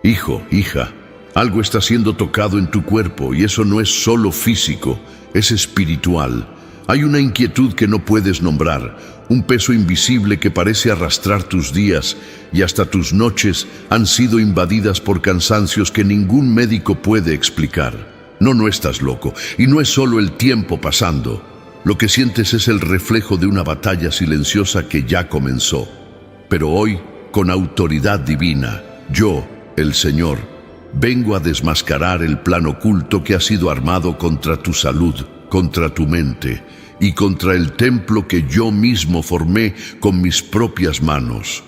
Hijo, hija, algo está siendo tocado en tu cuerpo y eso no es solo físico, es espiritual. Hay una inquietud que no puedes nombrar, un peso invisible que parece arrastrar tus días y hasta tus noches han sido invadidas por cansancios que ningún médico puede explicar. No estás loco y no es solo el tiempo pasando. Lo que sientes es el reflejo de una batalla silenciosa que ya comenzó. Pero hoy, con autoridad divina, yo, el Señor, vengo a desmascarar el plan oculto que ha sido armado contra tu salud, contra tu mente y contra el templo que yo mismo formé con mis propias manos.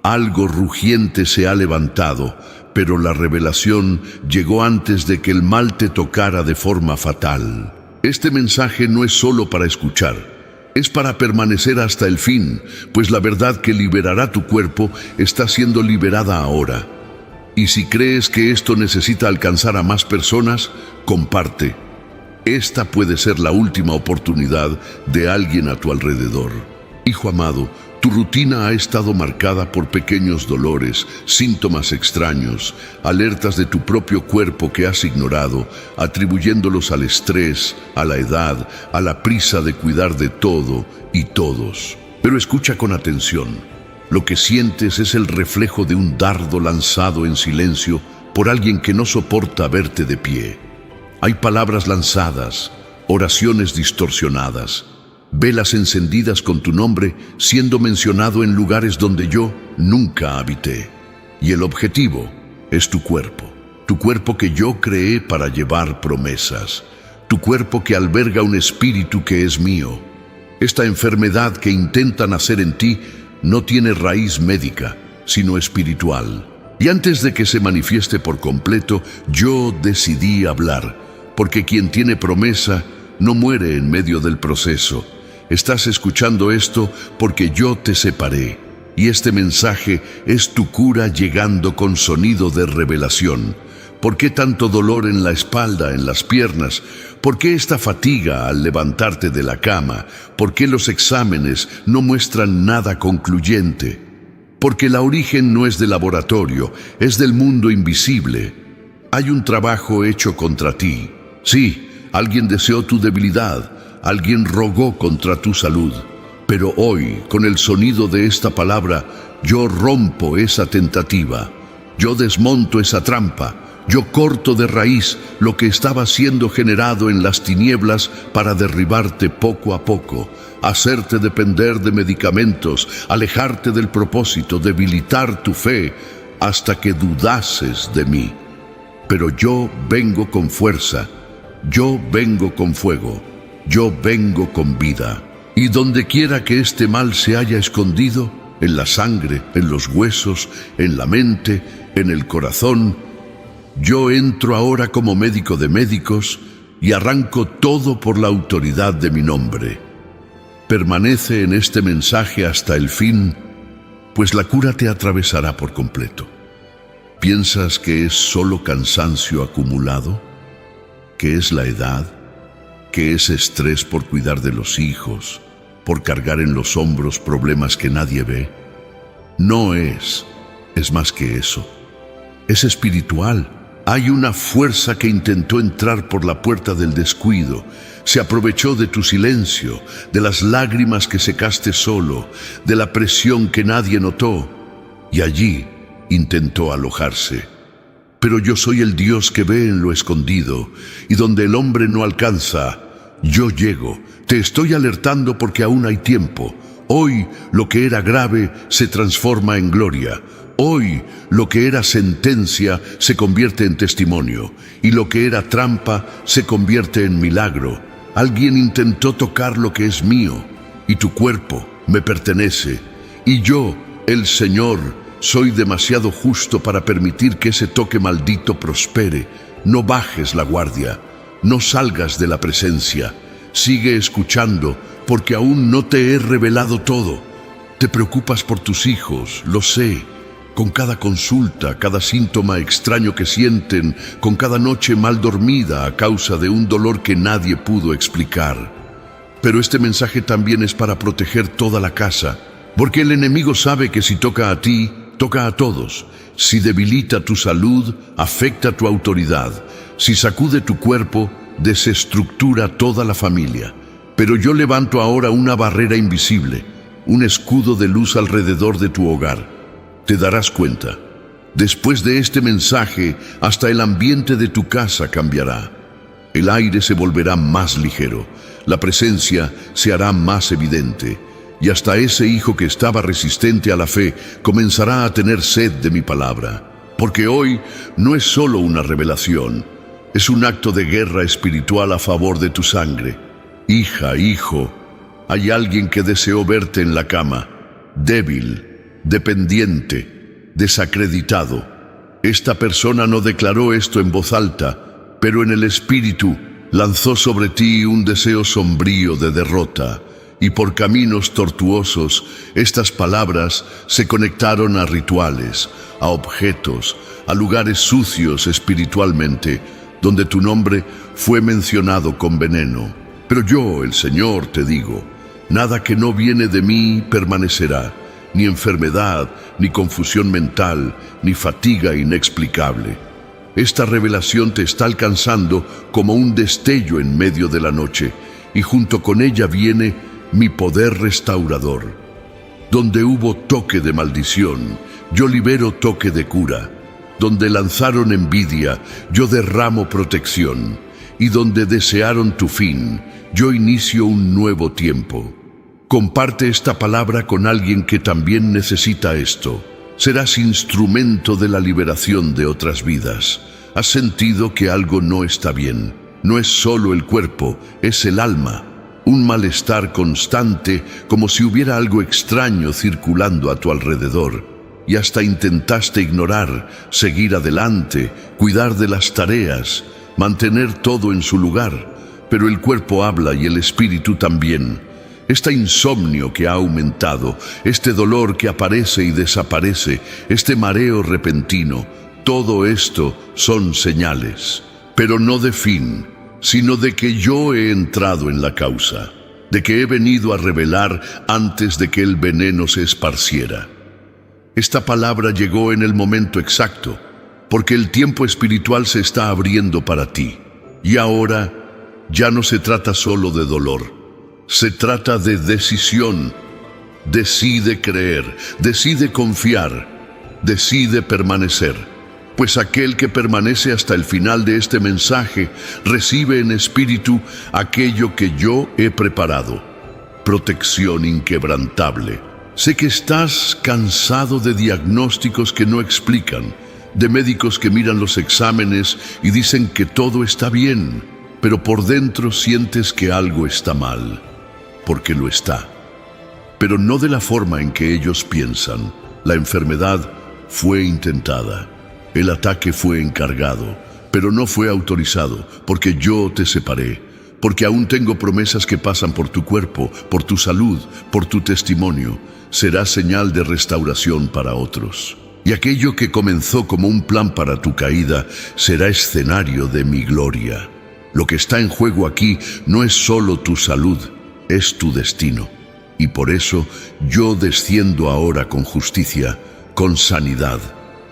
Algo rugiente se ha levantado, pero la revelación llegó antes de que el mal te tocara de forma fatal. Este mensaje no es solo para escuchar, es para permanecer hasta el fin, pues la verdad que liberará tu cuerpo está siendo liberada ahora. Y si crees que esto necesita alcanzar a más personas, comparte. Esta puede ser la última oportunidad de alguien a tu alrededor. Hijo amado, tu rutina ha estado marcada por pequeños dolores, síntomas extraños, alertas de tu propio cuerpo que has ignorado, atribuyéndolos al estrés, a la edad, a la prisa de cuidar de todo y todos. Pero escucha con atención. Lo que sientes es el reflejo de un dardo lanzado en silencio por alguien que no soporta verte de pie. Hay palabras lanzadas, oraciones distorsionadas, velas encendidas con tu nombre siendo mencionado en lugares donde yo nunca habité. Y el objetivo es tu cuerpo que yo creé para llevar promesas, tu cuerpo que alberga un espíritu que es mío. Esta enfermedad que intentan hacer en ti no tiene raíz médica, sino espiritual. Y antes de que se manifieste por completo, yo decidí hablar, porque quien tiene promesa no muere en medio del proceso. Estás escuchando esto porque yo te separé, y este mensaje es tu cura llegando con sonido de revelación. ¿Por qué tanto dolor en la espalda, en las piernas? ¿Por qué esta fatiga al levantarte de la cama? ¿Por qué los exámenes no muestran nada concluyente? Porque el origen no es de laboratorio, es del mundo invisible. Hay un trabajo hecho contra ti. Sí, alguien deseó tu debilidad, alguien rogó contra tu salud. Pero hoy, con el sonido de esta palabra, yo rompo esa tentativa. Yo desmonto esa trampa. Yo corto de raíz lo que estaba siendo generado en las tinieblas para derribarte poco a poco, hacerte depender de medicamentos, alejarte del propósito, debilitar tu fe, hasta que dudases de mí. Pero yo vengo con fuerza, yo vengo con fuego, yo vengo con vida. Y donde quiera que este mal se haya escondido, en la sangre, en los huesos, en la mente, en el corazón, yo entro ahora como médico de médicos y arranco todo por la autoridad de mi nombre. Permanece en este mensaje hasta el fin, pues la cura te atravesará por completo. ¿Piensas que es solo cansancio acumulado? ¿Que es la edad? ¿Que es estrés por cuidar de los hijos? ¿Por cargar en los hombros problemas que nadie ve? No es más que eso. Es espiritual. Hay una fuerza que intentó entrar por la puerta del descuido, se aprovechó de tu silencio, de las lágrimas que secaste solo, de la presión que nadie notó, y allí intentó alojarse. Pero yo soy el Dios que ve en lo escondido, y donde el hombre no alcanza, yo llego. Te estoy alertando porque aún hay tiempo. Hoy lo que era grave se transforma en gloria. Hoy lo que era sentencia se convierte en testimonio, y lo que era trampa se convierte en milagro. Alguien intentó tocar lo que es mío, y tu cuerpo me pertenece. Y yo, el Señor, soy demasiado justo para permitir que ese toque maldito prospere. No bajes la guardia, no salgas de la presencia. Sigue escuchando, porque aún no te he revelado todo. Te preocupas por tus hijos, lo sé. Con cada consulta, cada síntoma extraño que sienten, con cada noche mal dormida a causa de un dolor que nadie pudo explicar. Pero este mensaje también es para proteger toda la casa, porque el enemigo sabe que si toca a ti, toca a todos. Si debilita tu salud, afecta tu autoridad. Si sacude tu cuerpo, desestructura toda la familia. Pero yo levanto ahora una barrera invisible, un escudo de luz alrededor de tu hogar. Te darás cuenta. Después de este mensaje, hasta el ambiente de tu casa cambiará. El aire se volverá más ligero, la presencia se hará más evidente, y hasta ese hijo que estaba resistente a la fe comenzará a tener sed de mi palabra. Porque hoy no es solo una revelación, es un acto de guerra espiritual a favor de tu sangre. Hija, hijo, hay alguien que deseó verte en la cama, débil, dependiente, desacreditado. Esta persona no declaró esto en voz alta, pero en el espíritu lanzó sobre ti un deseo sombrío de derrota, y por caminos tortuosos estas palabras se conectaron a rituales, a objetos, a lugares sucios espiritualmente, donde tu nombre fue mencionado con veneno. Pero yo, el Señor, te digo, nada que no viene de mí permanecerá, ni enfermedad, ni confusión mental, ni fatiga inexplicable. Esta revelación te está alcanzando como un destello en medio de la noche, y junto con ella viene mi poder restaurador. Donde hubo toque de maldición, yo libero toque de cura. Donde lanzaron envidia, yo derramo protección. Y donde desearon tu fin, yo inicio un nuevo tiempo. Comparte esta palabra con alguien que también necesita esto. Serás instrumento de la liberación de otras vidas. ¿Has sentido que algo no está bien? No es solo el cuerpo, es el alma. Un malestar constante, como si hubiera algo extraño circulando a tu alrededor. Y hasta intentaste ignorar, seguir adelante, cuidar de las tareas, mantener todo en su lugar. Pero el cuerpo habla y el espíritu también. Este insomnio que ha aumentado, este dolor que aparece y desaparece, este mareo repentino, todo esto son señales, pero no de fin, sino de que yo he entrado en la causa, de que he venido a revelar antes de que el veneno se esparciera. Esta palabra llegó en el momento exacto, porque el tiempo espiritual se está abriendo para ti. Y ahora ya no se trata solo de dolor. Se trata de decisión. Decide creer, decide confiar, decide permanecer. Pues aquel que permanece hasta el final de este mensaje recibe en espíritu aquello que yo he preparado. Protección inquebrantable. Sé que estás cansado de diagnósticos que no explican, de médicos que miran los exámenes y dicen que todo está bien, pero por dentro sientes que algo está mal. Porque lo está, pero no de la forma en que ellos piensan. La enfermedad fue intentada, el ataque fue encargado, pero no fue autorizado, porque yo te separé, porque aún tengo promesas que pasan por tu cuerpo, por tu salud, por tu testimonio. Será señal de restauración para otros. Y aquello que comenzó como un plan para tu caída será escenario de mi gloria. Lo que está en juego aquí no es solo tu salud, es tu destino. Y por eso yo desciendo ahora con justicia, con sanidad,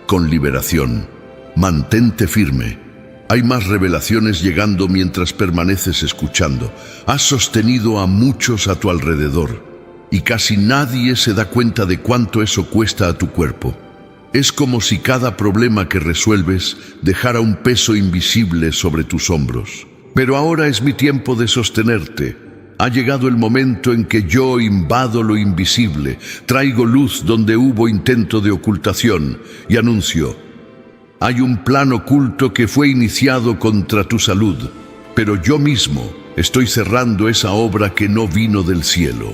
con liberación. Mantente firme. Hay más revelaciones llegando mientras permaneces escuchando. Has sostenido a muchos a tu alrededor y casi nadie se da cuenta de cuánto eso cuesta a tu cuerpo. Es como si cada problema que resuelves dejara un peso invisible sobre tus hombros. Pero ahora es mi tiempo de sostenerte. Ha llegado el momento en que yo invado lo invisible, traigo luz donde hubo intento de ocultación y anuncio: hay un plan oculto que fue iniciado contra tu salud, pero yo mismo estoy cerrando esa obra que no vino del cielo.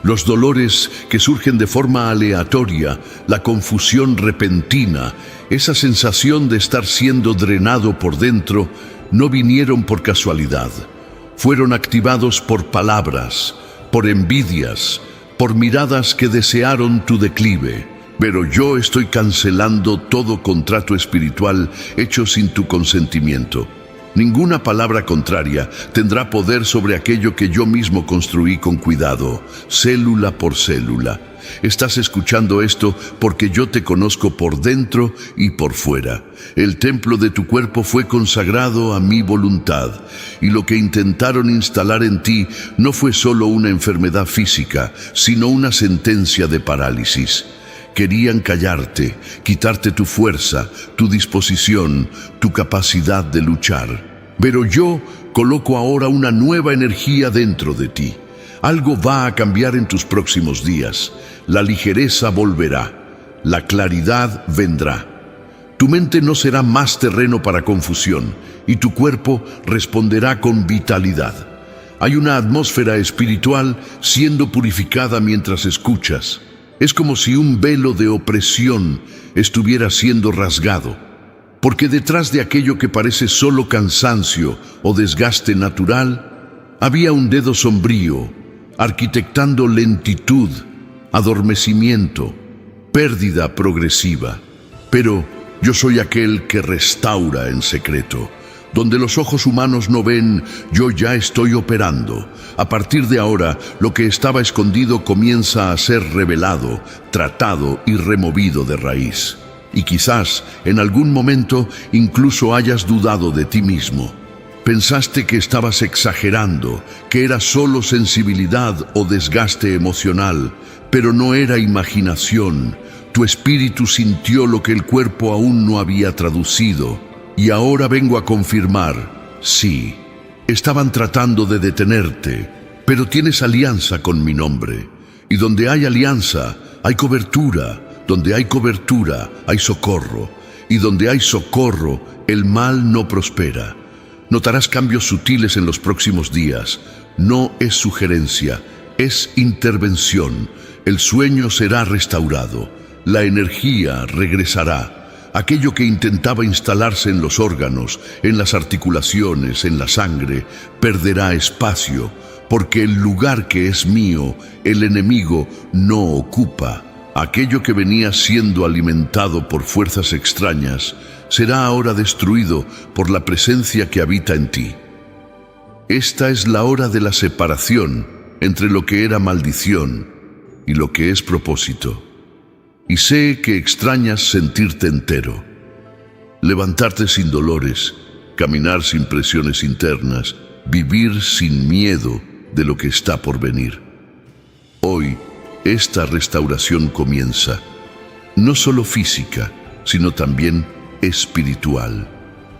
Los dolores que surgen de forma aleatoria, la confusión repentina, esa sensación de estar siendo drenado por dentro, no vinieron por casualidad. Fueron activados por palabras, por envidias, por miradas que desearon tu declive. Pero yo estoy cancelando todo contrato espiritual hecho sin tu consentimiento. Ninguna palabra contraria tendrá poder sobre aquello que yo mismo construí con cuidado, célula por célula. Estás escuchando esto porque yo te conozco por dentro y por fuera. El templo de tu cuerpo fue consagrado a mi voluntad, y lo que intentaron instalar en ti no fue solo una enfermedad física, sino una sentencia de parálisis. Querían callarte, quitarte tu fuerza, tu disposición, tu capacidad de luchar. Pero yo coloco ahora una nueva energía dentro de ti. Algo va a cambiar en tus próximos días. La ligereza volverá, la claridad vendrá. Tu mente no será más terreno para confusión y tu cuerpo responderá con vitalidad. Hay una atmósfera espiritual siendo purificada mientras escuchas. Es como si un velo de opresión estuviera siendo rasgado, porque detrás de aquello que parece solo cansancio o desgaste natural, había un dedo sombrío, arquitectando lentitud, adormecimiento, pérdida progresiva. Pero yo soy aquel que restaura en secreto. Donde los ojos humanos no ven, yo ya estoy operando. A partir de ahora, lo que estaba escondido comienza a ser revelado, tratado y removido de raíz. Y quizás, en algún momento, incluso hayas dudado de ti mismo. Pensaste que estabas exagerando, que era solo sensibilidad o desgaste emocional, pero no era imaginación. Tu espíritu sintió lo que el cuerpo aún no había traducido. Y ahora vengo a confirmar, sí, estaban tratando de detenerte, pero tienes alianza con mi nombre. Y donde hay alianza, hay cobertura. Donde hay cobertura, hay socorro. Y donde hay socorro, el mal no prospera. Notarás cambios sutiles en los próximos días. No es sugerencia, es intervención. El sueño será restaurado. La energía regresará. Aquello que intentaba instalarse en los órganos, en las articulaciones, en la sangre, perderá espacio, porque el lugar que es mío, el enemigo no ocupa. Aquello que venía siendo alimentado por fuerzas extrañas, será ahora destruido por la presencia que habita en ti. Esta es la hora de la separación entre lo que era maldición y lo que es propósito. Y sé que extrañas sentirte entero, levantarte sin dolores, caminar sin presiones internas, vivir sin miedo de lo que está por venir. Hoy, esta restauración comienza, no solo física, sino también espiritual,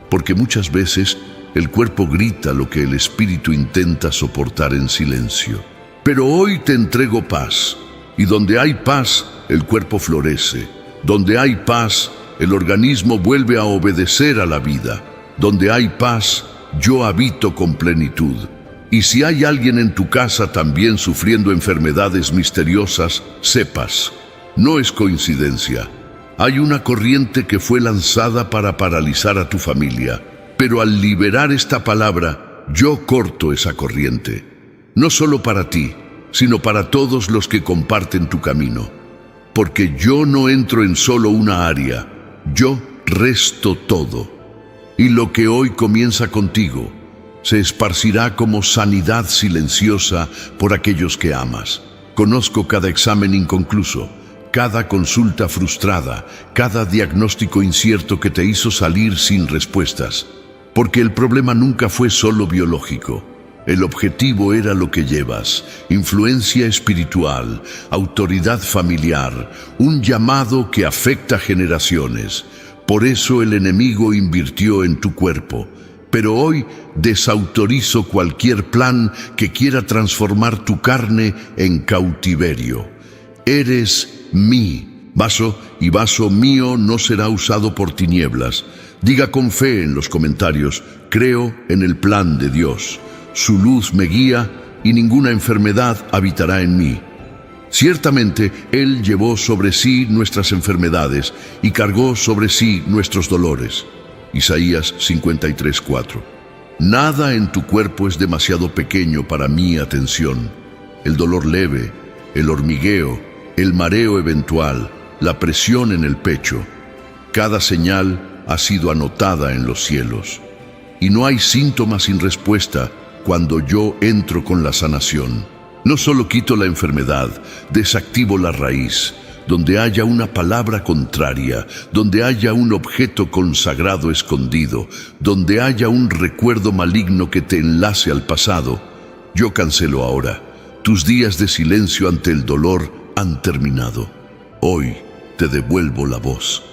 porque muchas veces el cuerpo grita lo que el espíritu intenta soportar en silencio. Pero hoy te entrego paz, y donde hay paz, el cuerpo florece. Donde hay paz, el organismo vuelve a obedecer a la vida. Donde hay paz, yo habito con plenitud. Y si hay alguien en tu casa también sufriendo enfermedades misteriosas, sepas, no es coincidencia. Hay una corriente que fue lanzada para paralizar a tu familia, pero al liberar esta palabra, yo corto esa corriente. No solo para ti, sino para todos los que comparten tu camino. Porque yo no entro en solo una área, yo resto todo. Y lo que hoy comienza contigo, se esparcirá como sanidad silenciosa por aquellos que amas. Conozco cada examen inconcluso, cada consulta frustrada, cada diagnóstico incierto que te hizo salir sin respuestas. Porque el problema nunca fue solo biológico. El objetivo era lo que llevas, influencia espiritual, autoridad familiar, un llamado que afecta generaciones. Por eso el enemigo invirtió en tu cuerpo. Pero hoy desautorizo cualquier plan que quiera transformar tu carne en cautiverio. Eres mi vaso, y vaso mío no será usado por tinieblas. Diga con fe en los comentarios, creo en el plan de Dios. Su luz me guía y ninguna enfermedad habitará en mí. Ciertamente, Él llevó sobre sí nuestras enfermedades y cargó sobre sí nuestros dolores. Isaías 53:4. Nada en tu cuerpo es demasiado pequeño para mi atención. El dolor leve, el hormigueo, el mareo eventual, la presión en el pecho. Cada señal ha sido anotada en los cielos. y no hay síntoma sin respuesta cuando yo entro con la sanación. No solo quito la enfermedad, desactivo la raíz. Donde haya una palabra contraria, donde haya un objeto consagrado escondido, donde haya un recuerdo maligno que te enlace al pasado, yo cancelo ahora. Tus días de silencio ante el dolor han terminado. Hoy te devuelvo la voz,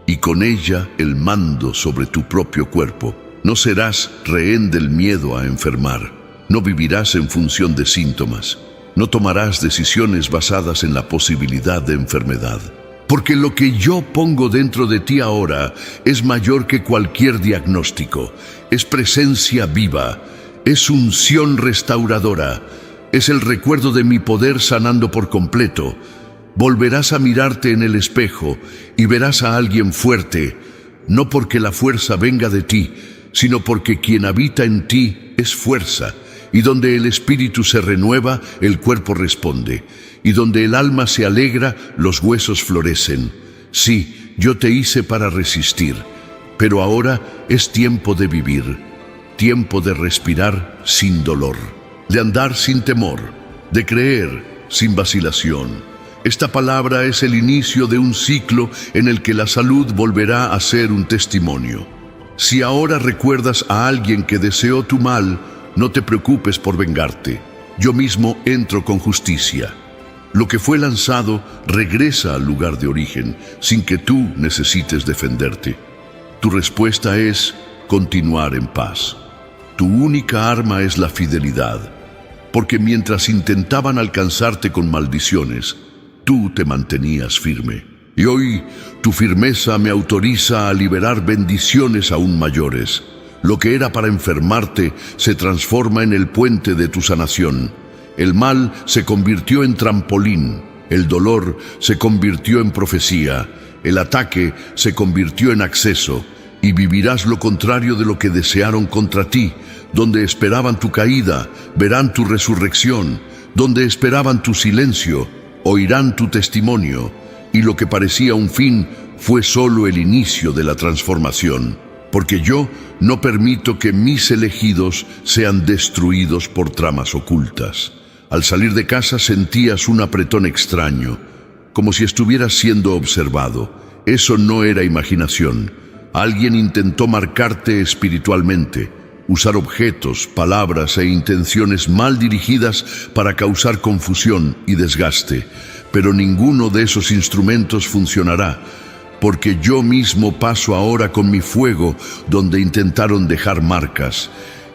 y con ella el mando sobre tu propio cuerpo. No serás rehén del miedo a enfermar. No vivirás en función de síntomas. No tomarás decisiones basadas en la posibilidad de enfermedad. Porque lo que yo pongo dentro de ti ahora es mayor que cualquier diagnóstico. Es presencia viva, es unción restauradora, es el recuerdo de mi poder sanando por completo. Volverás a mirarte en el espejo y verás a alguien fuerte, no porque la fuerza venga de ti, sino porque quien habita en ti es fuerza. Y donde el espíritu se renueva, el cuerpo responde. Y donde el alma se alegra, los huesos florecen. Sí, yo te hice para resistir, pero ahora es tiempo de vivir, tiempo de respirar sin dolor, de andar sin temor, de creer sin vacilación. Esta palabra es el inicio de un ciclo en el que la salud volverá a ser un testimonio. Si ahora recuerdas a alguien que deseó tu mal, no te preocupes por vengarte. Yo mismo entro con justicia. Lo que fue lanzado regresa al lugar de origen, sin que tú necesites defenderte. Tu respuesta es continuar en paz. Tu única arma es la fidelidad, porque mientras intentaban alcanzarte con maldiciones, tú te mantenías firme. Y hoy tu firmeza me autoriza a liberar bendiciones aún mayores. Lo que era para enfermarte se transforma en el puente de tu sanación. El mal se convirtió en trampolín, el dolor se convirtió en profecía, el ataque se convirtió en acceso, y vivirás lo contrario de lo que desearon contra ti. Donde esperaban tu caída, verán tu resurrección. Donde esperaban tu silencio, oirán tu testimonio. Y lo que parecía un fin fue solo el inicio de la transformación. Porque yo no permito que mis elegidos sean destruidos por tramas ocultas. Al salir de casa sentías un apretón extraño, como si estuvieras siendo observado. Eso no era imaginación. Alguien intentó marcarte espiritualmente, usar objetos, palabras e intenciones mal dirigidas para causar confusión y desgaste. Pero ninguno de esos instrumentos funcionará, porque yo mismo paso ahora con mi fuego donde intentaron dejar marcas,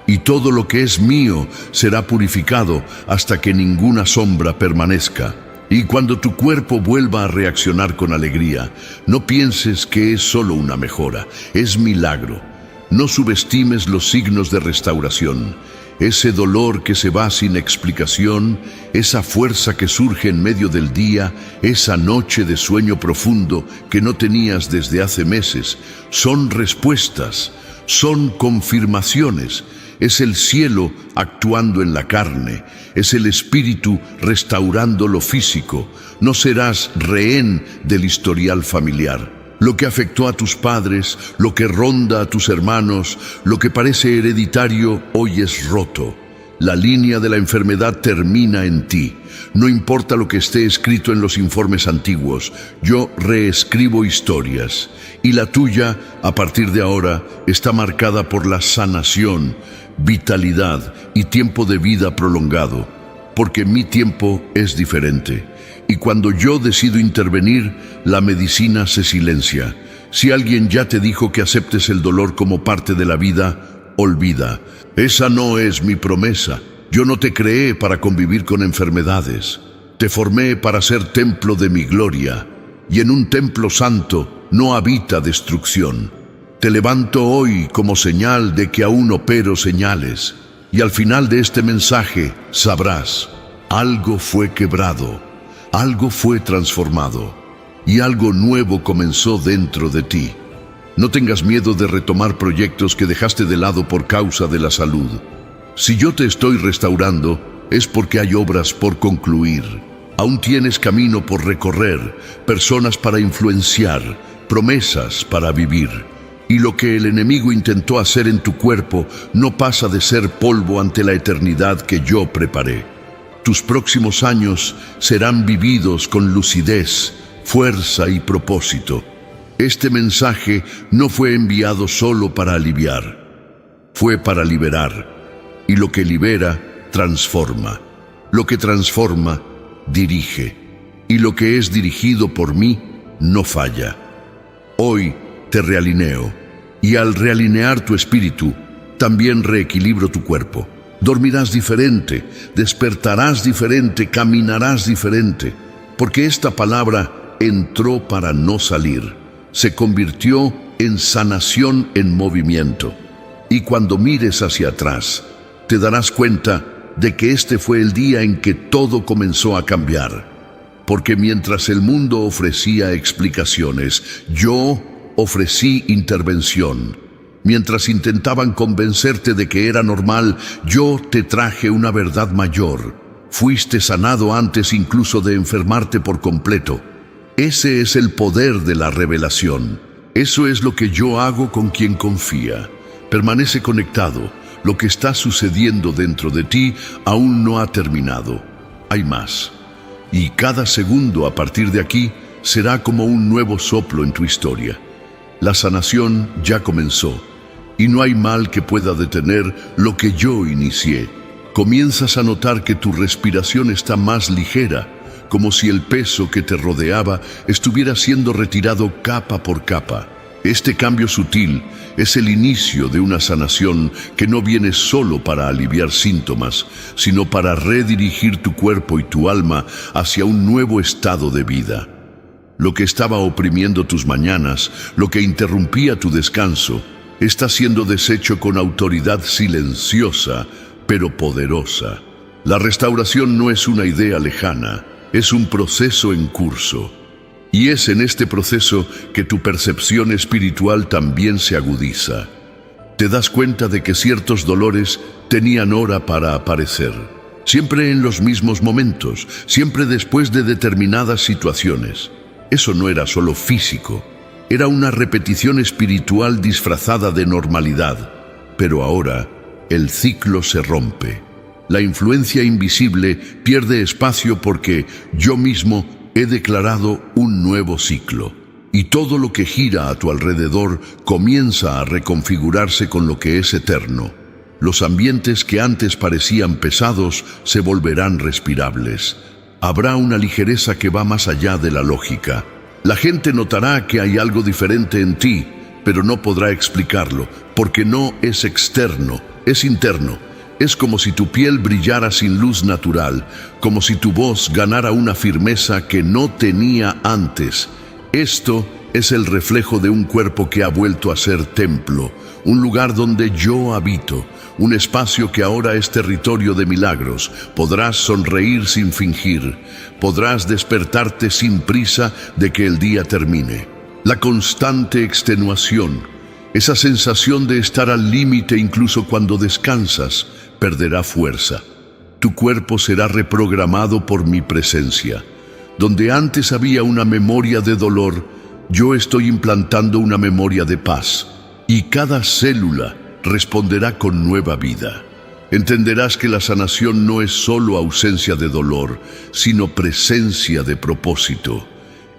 y todo lo que es mío será purificado hasta que ninguna sombra permanezca. Y cuando tu cuerpo vuelva a reaccionar con alegría, no pienses que es solo una mejora, es milagro. No subestimes los signos de restauración. Ese dolor que se va sin explicación, esa fuerza que surge en medio del día, esa noche de sueño profundo que no tenías desde hace meses, son respuestas, son confirmaciones. Es el cielo actuando en la carne, es el espíritu restaurando lo físico. No serás rehén del historial familiar. Lo que afectó a tus padres, lo que ronda a tus hermanos, lo que parece hereditario, hoy es roto. La línea de la enfermedad termina en ti. No importa lo que esté escrito en los informes antiguos, yo reescribo historias. Y la tuya, a partir de ahora, está marcada por la sanación, vitalidad y tiempo de vida prolongado. Porque mi tiempo es diferente. Y cuando yo decido intervenir, la medicina se silencia. Si alguien ya te dijo que aceptes el dolor como parte de la vida, olvida. Esa no es mi promesa. Yo no te creé para convivir con enfermedades. Te formé para ser templo de mi gloria. Y en un templo santo no habita destrucción. Te levanto hoy como señal de que aún opero señales. Y al final de este mensaje sabrás, algo fue quebrado. Algo fue transformado y algo nuevo comenzó dentro de ti. No tengas miedo de retomar proyectos que dejaste de lado por causa de la salud. Si yo te estoy restaurando, es porque hay obras por concluir. Aún tienes camino por recorrer, personas para influenciar, promesas para vivir. y lo que el enemigo intentó hacer en tu cuerpo no pasa de ser polvo ante la eternidad que yo preparé. Tus próximos años serán vividos con lucidez, fuerza y propósito. Este mensaje no fue enviado solo para aliviar, fue para liberar. Y lo que libera, transforma. Lo que transforma, dirige. Y lo que es dirigido por mí, no falla. Hoy te realineo, y al realinear tu espíritu, también reequilibro tu cuerpo. Dormirás diferente, despertarás diferente, caminarás diferente, porque esta palabra entró para no salir. Se convirtió en sanación en movimiento. Y cuando mires hacia atrás, te darás cuenta de que este fue el día en que todo comenzó a cambiar. Porque mientras el mundo ofrecía explicaciones, yo ofrecí intervención. Mientras intentaban convencerte de que era normal, yo te traje una verdad mayor. Fuiste sanado antes incluso de enfermarte por completo. Ese es el poder de la revelación. Eso es lo que yo hago con quien confía. Permanece conectado. Lo que está sucediendo dentro de ti aún no ha terminado. Hay más. Y cada segundo a partir de aquí será como un nuevo soplo en tu historia. La sanación ya comenzó. Y no hay mal que pueda detener lo que yo inicié. Comienzas a notar que tu respiración está más ligera, como si el peso que te rodeaba estuviera siendo retirado capa por capa. Este cambio sutil es el inicio de una sanación que no viene solo para aliviar síntomas, sino para redirigir tu cuerpo y tu alma hacia un nuevo estado de vida. Lo que estaba oprimiendo tus mañanas, lo que interrumpía tu descanso, está siendo deshecho con autoridad silenciosa, pero poderosa. La restauración no es una idea lejana, es un proceso en curso. Y es en este proceso que tu percepción espiritual también se agudiza. Te das cuenta de que ciertos dolores tenían hora para aparecer. Siempre en los mismos momentos, siempre después de determinadas situaciones. Eso no era solo físico. Era una repetición espiritual disfrazada de normalidad. Pero ahora, el ciclo se rompe. La influencia invisible pierde espacio porque yo mismo he declarado un nuevo ciclo. Y todo lo que gira a tu alrededor comienza a reconfigurarse con lo que es eterno. Los ambientes que antes parecían pesados se volverán respirables. Habrá una ligereza que va más allá de la lógica. La gente notará que hay algo diferente en ti, pero no podrá explicarlo, porque no es externo, es interno. Es como si tu piel brillara sin luz natural, como si tu voz ganara una firmeza que no tenía antes. Esto es el reflejo de un cuerpo que ha vuelto a ser templo, un lugar donde yo habito, un espacio que ahora es territorio de milagros. Podrás sonreír sin fingir, podrás despertarte sin prisa de que el día termine. La constante extenuación, esa sensación de estar al límite incluso cuando descansas, perderá fuerza. Tu cuerpo será reprogramado por mi presencia. Donde antes había una memoria de dolor, yo estoy implantando una memoria de paz. Y cada célula responderá con nueva vida. Entenderás que la sanación no es solo ausencia de dolor, sino presencia de propósito.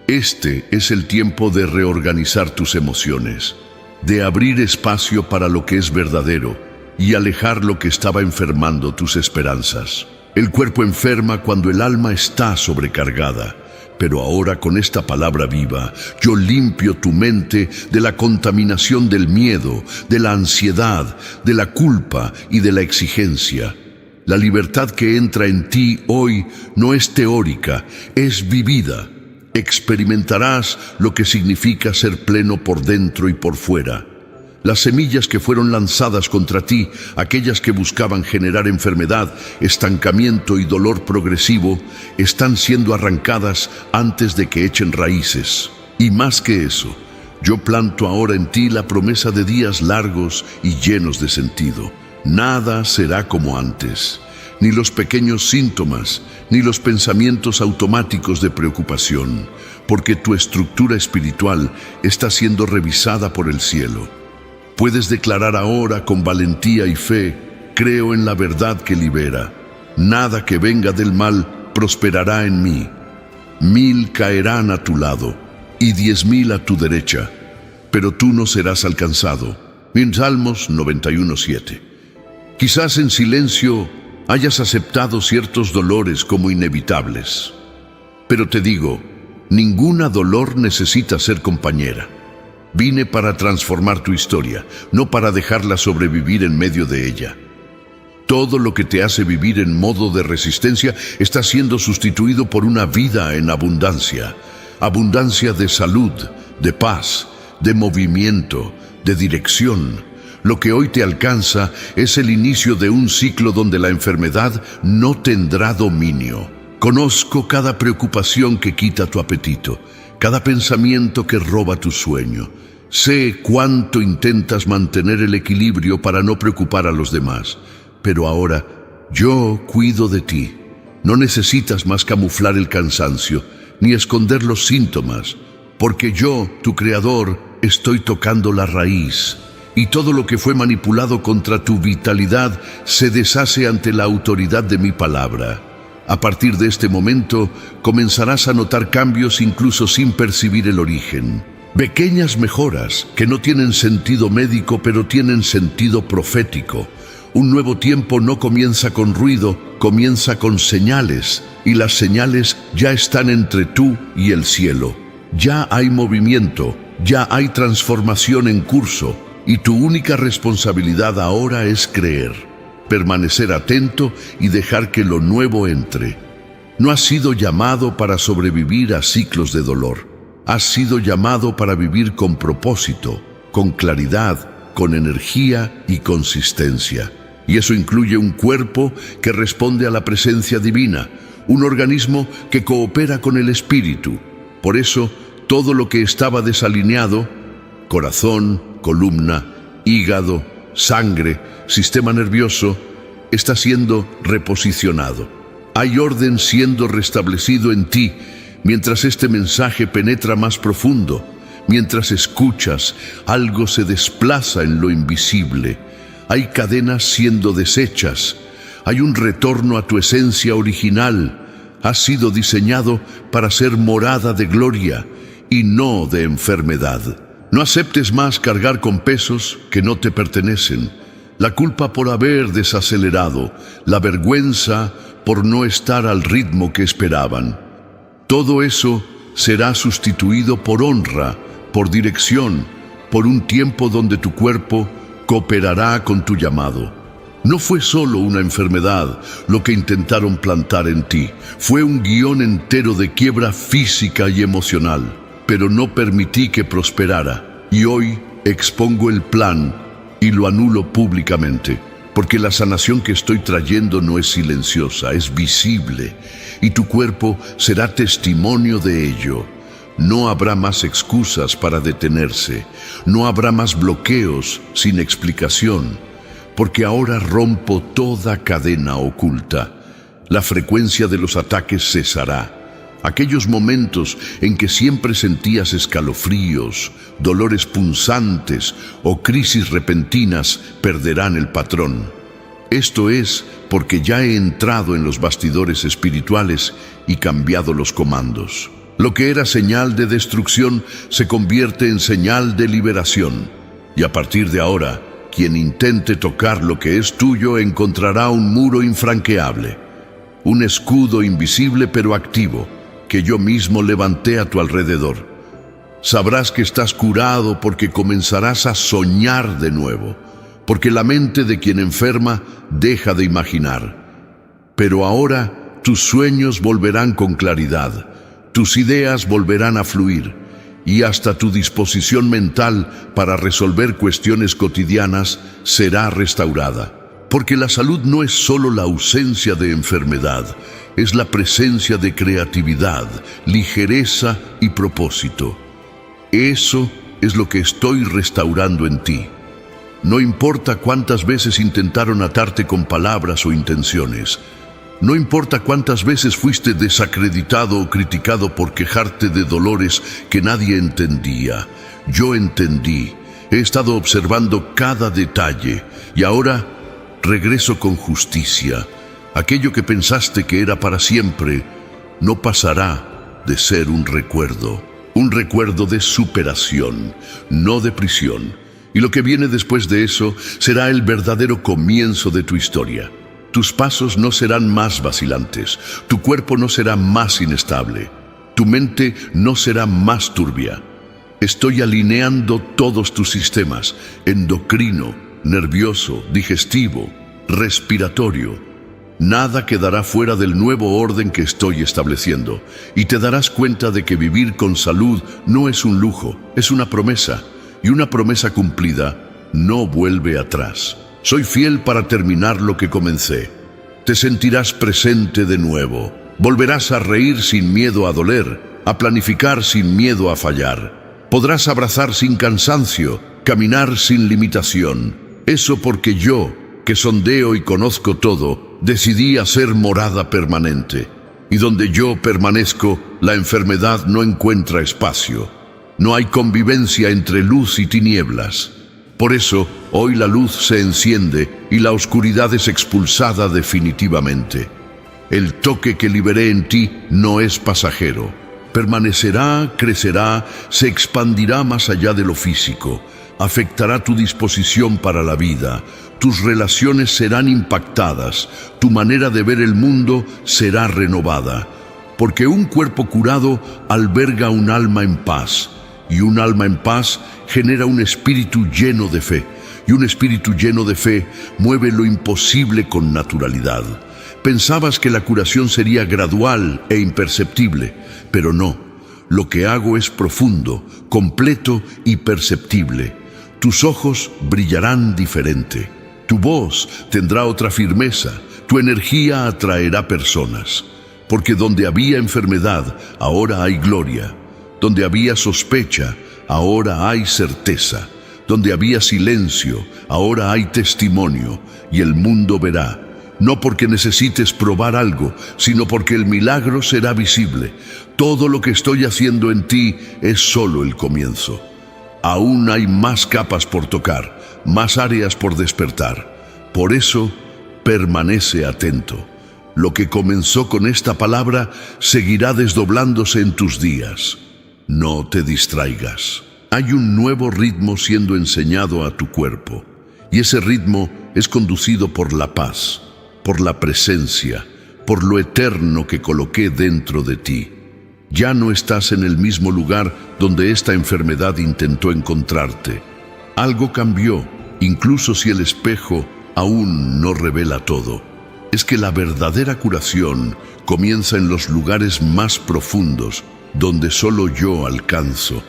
Este es el tiempo de reorganizar tus emociones, de abrir espacio para lo que es verdadero y alejar lo que estaba enfermando tus esperanzas. El cuerpo enferma cuando el alma está sobrecargada, pero ahora con esta palabra viva, yo limpio tu mente de la contaminación del miedo, de la ansiedad, de la culpa y de la exigencia. La libertad que entra en ti hoy no es teórica, es vivida. Experimentarás lo que significa ser pleno por dentro y por fuera. Las semillas que fueron lanzadas contra ti, aquellas que buscaban generar enfermedad, estancamiento y dolor progresivo, están siendo arrancadas antes de que echen raíces. Y más que eso, yo planto ahora en ti la promesa de días largos y llenos de sentido. Nada será como antes. Ni los pequeños síntomas, ni los pensamientos automáticos de preocupación, porque tu estructura espiritual está siendo revisada por el cielo. Puedes declarar ahora con valentía y fe: creo en la verdad que libera. Nada que venga del mal prosperará en mí. 1000 caerán a tu lado y 10.000 a tu derecha, pero tú no serás alcanzado. En Salmos 91:7. Quizás en silencio hayas aceptado ciertos dolores como inevitables. Pero te digo, ninguna dolor necesita ser compañera. Vine para transformar tu historia, no para dejarla sobrevivir en medio de ella. Todo lo que te hace vivir en modo de resistencia está siendo sustituido por una vida en abundancia. Abundancia de salud, de paz, de movimiento, de dirección. Lo que hoy te alcanza es el inicio de un ciclo donde la enfermedad no tendrá dominio. Conozco cada preocupación que quita tu apetito, cada pensamiento que roba tu sueño. Sé cuánto intentas mantener el equilibrio para no preocupar a los demás. Pero ahora, yo cuido de ti. No necesitas más camuflar el cansancio, ni esconder los síntomas, porque yo, tu creador, estoy tocando la raíz. Y todo lo que fue manipulado contra tu vitalidad se deshace ante la autoridad de mi palabra. A partir de este momento, comenzarás a notar cambios incluso sin percibir el origen. Pequeñas mejoras que no tienen sentido médico, pero tienen sentido profético. Un nuevo tiempo no comienza con ruido, comienza con señales, y las señales ya están entre tú y el cielo. Ya hay movimiento, ya hay transformación en curso, y tu única responsabilidad ahora es creer, permanecer atento y dejar que lo nuevo entre. No has sido llamado para sobrevivir a ciclos de dolor. Has sido llamado para vivir con propósito, con claridad, con energía y consistencia. Y eso incluye un cuerpo que responde a la presencia divina, un organismo que coopera con el espíritu. Por eso, todo lo que estaba desalineado, corazón, columna, hígado, sangre, sistema nervioso, está siendo reposicionado. Hay orden siendo restablecido en ti, mientras este mensaje penetra más profundo. Mientras escuchas, algo se desplaza en lo invisible. Hay cadenas siendo deshechas. Hay un retorno a tu esencia original. Has sido diseñado para ser morada de gloria y no de enfermedad. No aceptes más cargar con pesos que no te pertenecen. La culpa por haber desacelerado, la vergüenza por no estar al ritmo que esperaban. Todo eso será sustituido por honra, por dirección, por un tiempo donde tu cuerpo cooperará con tu llamado. No fue solo una enfermedad lo que intentaron plantar en ti, fue un guión entero de quiebra física y emocional, pero no permití que prosperara, y hoy expongo el plan y lo anulo públicamente, porque la sanación que estoy trayendo no es silenciosa, es visible, y tu cuerpo será testimonio de ello. No habrá más excusas para detenerse, no habrá más bloqueos sin explicación, porque ahora rompo toda cadena oculta. La frecuencia de los ataques cesará. Aquellos momentos en que siempre sentías escalofríos, dolores punzantes o crisis repentinas perderán el patrón. Esto es porque ya he entrado en los bastidores espirituales y cambiado los comandos. Lo que era señal de destrucción se convierte en señal de liberación. Y a partir de ahora, quien intente tocar lo que es tuyo encontrará un muro infranqueable, un escudo invisible pero activo, que yo mismo levanté a tu alrededor. Sabrás que estás curado porque comenzarás a soñar de nuevo, porque la mente de quien enferma deja de imaginar. Pero ahora tus sueños volverán con claridad, tus ideas volverán a fluir, y hasta tu disposición mental para resolver cuestiones cotidianas será restaurada. Porque la salud no es solo la ausencia de enfermedad, es la presencia de creatividad, ligereza y propósito. Eso es lo que estoy restaurando en ti. No importa cuántas veces intentaron atarte con palabras o intenciones. No importa cuántas veces fuiste desacreditado o criticado por quejarte de dolores que nadie entendía. Yo entendí, He estado observando cada detalle y ahora regreso con justicia. Aquello que pensaste que era para siempre no pasará de ser un recuerdo de superación, no de prisión. Y lo que viene después de eso será el verdadero comienzo de tu historia. Tus pasos no serán más vacilantes, tu cuerpo no será más inestable, tu mente no será más turbia. Estoy alineando todos tus sistemas: endocrino, nervioso, digestivo, respiratorio. Nada quedará fuera del nuevo orden que estoy estableciendo, y te darás cuenta de que vivir con salud no es un lujo, es una promesa, y una promesa cumplida no vuelve atrás. Soy fiel para terminar lo que comencé. Te sentirás presente de nuevo, volverás a reír sin miedo a doler, a planificar sin miedo a fallar. Podrás abrazar sin cansancio, caminar sin limitación. Eso porque yo, que sondeo y conozco todo, decidí hacer morada permanente. Y donde yo permanezco, la enfermedad no encuentra espacio. No hay convivencia entre luz y tinieblas. Por eso, hoy la luz se enciende y la oscuridad es expulsada definitivamente. El toque que liberé en ti no es pasajero. Permanecerá, crecerá, se expandirá más allá de lo físico, afectará tu disposición para la vida, tus relaciones serán impactadas, tu manera de ver el mundo será renovada, porque un cuerpo curado alberga un alma en paz, y un alma en paz genera un espíritu lleno de fe, y un espíritu lleno de fe mueve lo imposible con naturalidad. Pensabas que la curación sería gradual e imperceptible, pero no. Lo que hago es profundo, completo y perceptible. Tus ojos brillarán diferente. Tu voz tendrá otra firmeza. Tu energía atraerá personas. Porque donde había enfermedad, ahora hay gloria. Donde había sospecha, ahora hay certeza. Donde había silencio, ahora hay testimonio. Y el mundo verá. No porque necesites probar algo, sino porque el milagro será visible. Todo lo que estoy haciendo en ti es solo el comienzo. Aún hay más capas por tocar, más áreas por despertar. Por eso, permanece atento. Lo que comenzó con esta palabra seguirá desdoblándose en tus días. No te distraigas. Hay un nuevo ritmo siendo enseñado a tu cuerpo, y ese ritmo es conducido por la paz, por la presencia, por lo eterno que coloqué dentro de ti. Ya no estás en el mismo lugar donde esta enfermedad intentó encontrarte. Algo cambió, incluso si el espejo aún no revela todo. Es que la verdadera curación comienza en los lugares más profundos, donde solo yo alcanzo.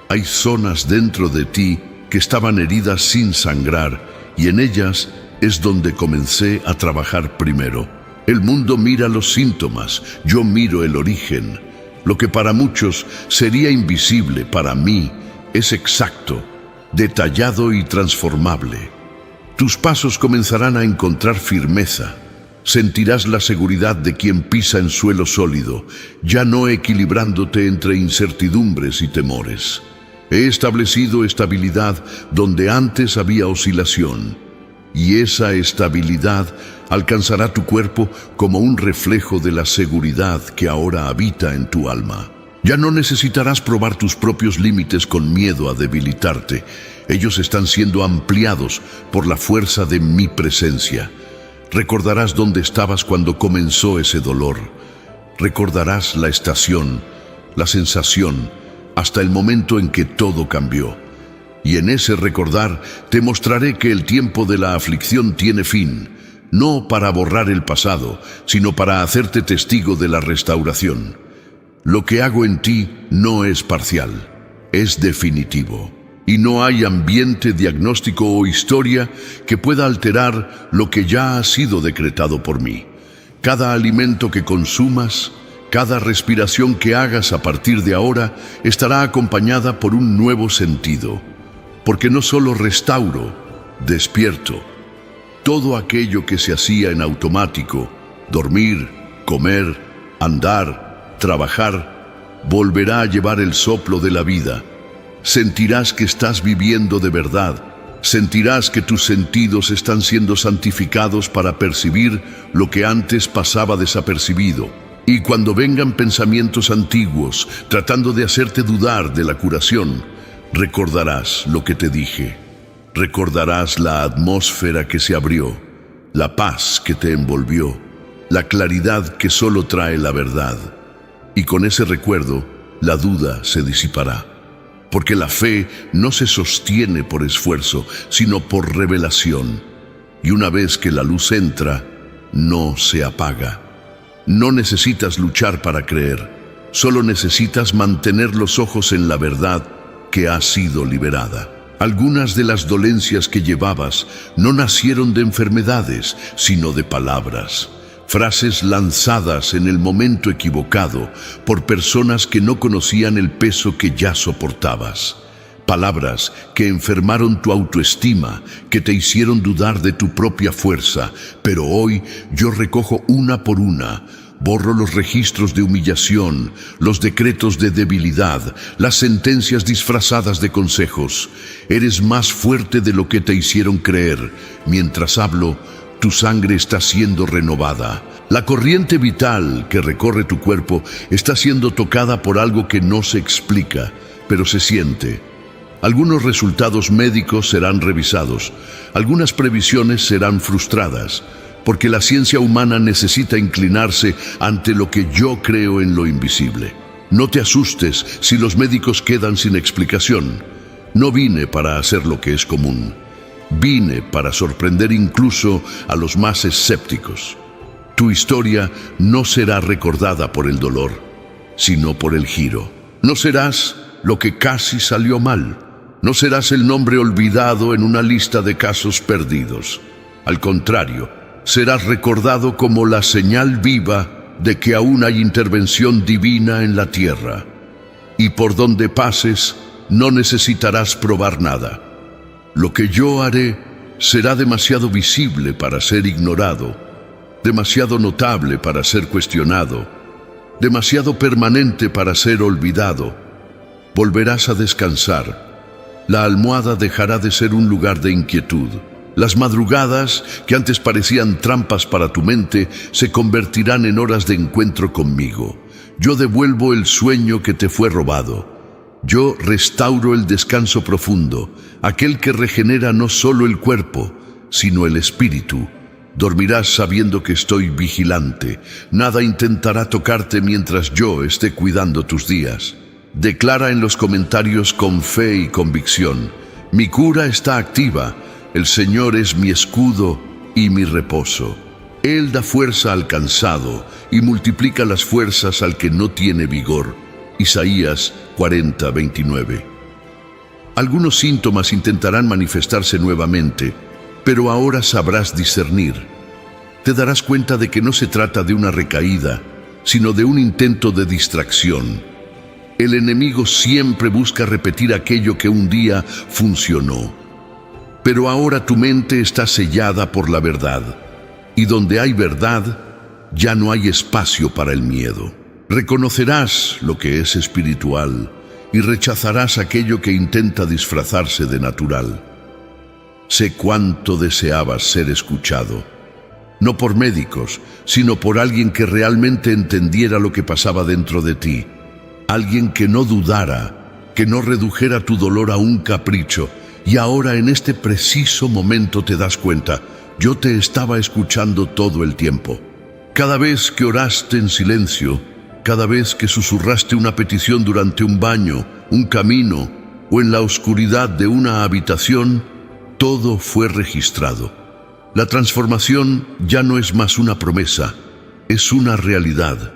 Hay zonas dentro de ti que estaban heridas sin sangrar, y en ellas es donde comencé a trabajar primero. El mundo mira los síntomas, yo miro el origen. Lo que para muchos sería invisible, para mí es exacto, detallado y transformable. Tus pasos comenzarán a encontrar firmeza. Sentirás la seguridad de quien pisa en suelo sólido, ya no equilibrándote entre incertidumbres y temores. He establecido estabilidad donde antes había oscilación. Y esa estabilidad alcanzará tu cuerpo como un reflejo de la seguridad que ahora habita en tu alma. Ya no necesitarás probar tus propios límites con miedo a debilitarte. Ellos están siendo ampliados por la fuerza de mi presencia. Recordarás dónde estabas cuando comenzó ese dolor. Recordarás la estación, la sensación, hasta el momento en que todo cambió. Y en ese recordar te mostraré que el tiempo de la aflicción tiene fin, no para borrar el pasado, sino para hacerte testigo de la restauración. Lo que hago en ti no es parcial, es definitivo. Y no hay ambiente, diagnóstico o historia que pueda alterar lo que ya ha sido decretado por mí. Cada alimento que consumas, cada respiración que hagas a partir de ahora estará acompañada por un nuevo sentido. Porque no solo restauro, despierto. Todo aquello que se hacía en automático, dormir, comer, andar, trabajar, volverá a llevar el soplo de la vida. Sentirás que estás viviendo de verdad. Sentirás que tus sentidos están siendo santificados para percibir lo que antes pasaba desapercibido. Y cuando vengan pensamientos antiguos tratando de hacerte dudar de la curación, recordarás lo que te dije. Recordarás la atmósfera que se abrió, la paz que te envolvió, la claridad que solo trae la verdad. Y con ese recuerdo, la duda se disipará. Porque la fe no se sostiene por esfuerzo, sino por revelación. Y una vez que la luz entra, no se apaga. No necesitas luchar para creer, solo necesitas mantener los ojos en la verdad que ha sido liberada. Algunas de las dolencias que llevabas no nacieron de enfermedades, sino de palabras. Frases lanzadas en el momento equivocado por personas que no conocían el peso que ya soportabas. Palabras que enfermaron tu autoestima, que te hicieron dudar de tu propia fuerza, pero hoy yo recojo una por una. Borro los registros de humillación, los decretos de debilidad, las sentencias disfrazadas de consejos. Eres más fuerte de lo que te hicieron creer. Mientras hablo, tu sangre está siendo renovada. La corriente vital que recorre tu cuerpo está siendo tocada por algo que no se explica, pero se siente. Algunos resultados médicos serán revisados, algunas previsiones serán frustradas, porque la ciencia humana necesita inclinarse ante lo que yo creo en lo invisible. No te asustes si los médicos quedan sin explicación. No vine para hacer lo que es común. Vine para sorprender incluso a los más escépticos. Tu historia no será recordada por el dolor, sino por el giro. No serás lo que casi salió mal. No serás el nombre olvidado en una lista de casos perdidos. Al contrario, serás recordado como la señal viva de que aún hay intervención divina en la tierra. Y por donde pases, no necesitarás probar nada. Lo que yo haré será demasiado visible para ser ignorado, demasiado notable para ser cuestionado, demasiado permanente para ser olvidado. Volverás a descansar. La almohada dejará de ser un lugar de inquietud. Las madrugadas, que antes parecían trampas para tu mente, se convertirán en horas de encuentro conmigo. Yo devuelvo el sueño que te fue robado. Yo restauro el descanso profundo, aquel que regenera no solo el cuerpo, sino el espíritu. Dormirás sabiendo que estoy vigilante. Nada intentará tocarte mientras yo esté cuidando tus días. Declara en los comentarios con fe y convicción: mi cura está activa, el Señor es mi escudo y mi reposo. Él da fuerza al cansado y multiplica las fuerzas al que no tiene vigor. Isaías 40:29. Algunos síntomas intentarán manifestarse nuevamente, pero ahora sabrás discernir. Te darás cuenta de que no se trata de una recaída, sino de un intento de distracción. El enemigo siempre busca repetir aquello que un día funcionó. Pero ahora tu mente está sellada por la verdad, y donde hay verdad, ya no hay espacio para el miedo. Reconocerás lo que es espiritual y rechazarás aquello que intenta disfrazarse de natural. Sé cuánto deseabas ser escuchado, no por médicos, sino por alguien que realmente entendiera lo que pasaba dentro de ti. Alguien que no dudara, que no redujera tu dolor a un capricho. Y ahora en este preciso momento te das cuenta, yo te estaba escuchando todo el tiempo. Cada vez que oraste en silencio, cada vez que susurraste una petición durante un baño, un camino o en la oscuridad de una habitación, todo fue registrado. La transformación ya no es más una promesa, es una realidad.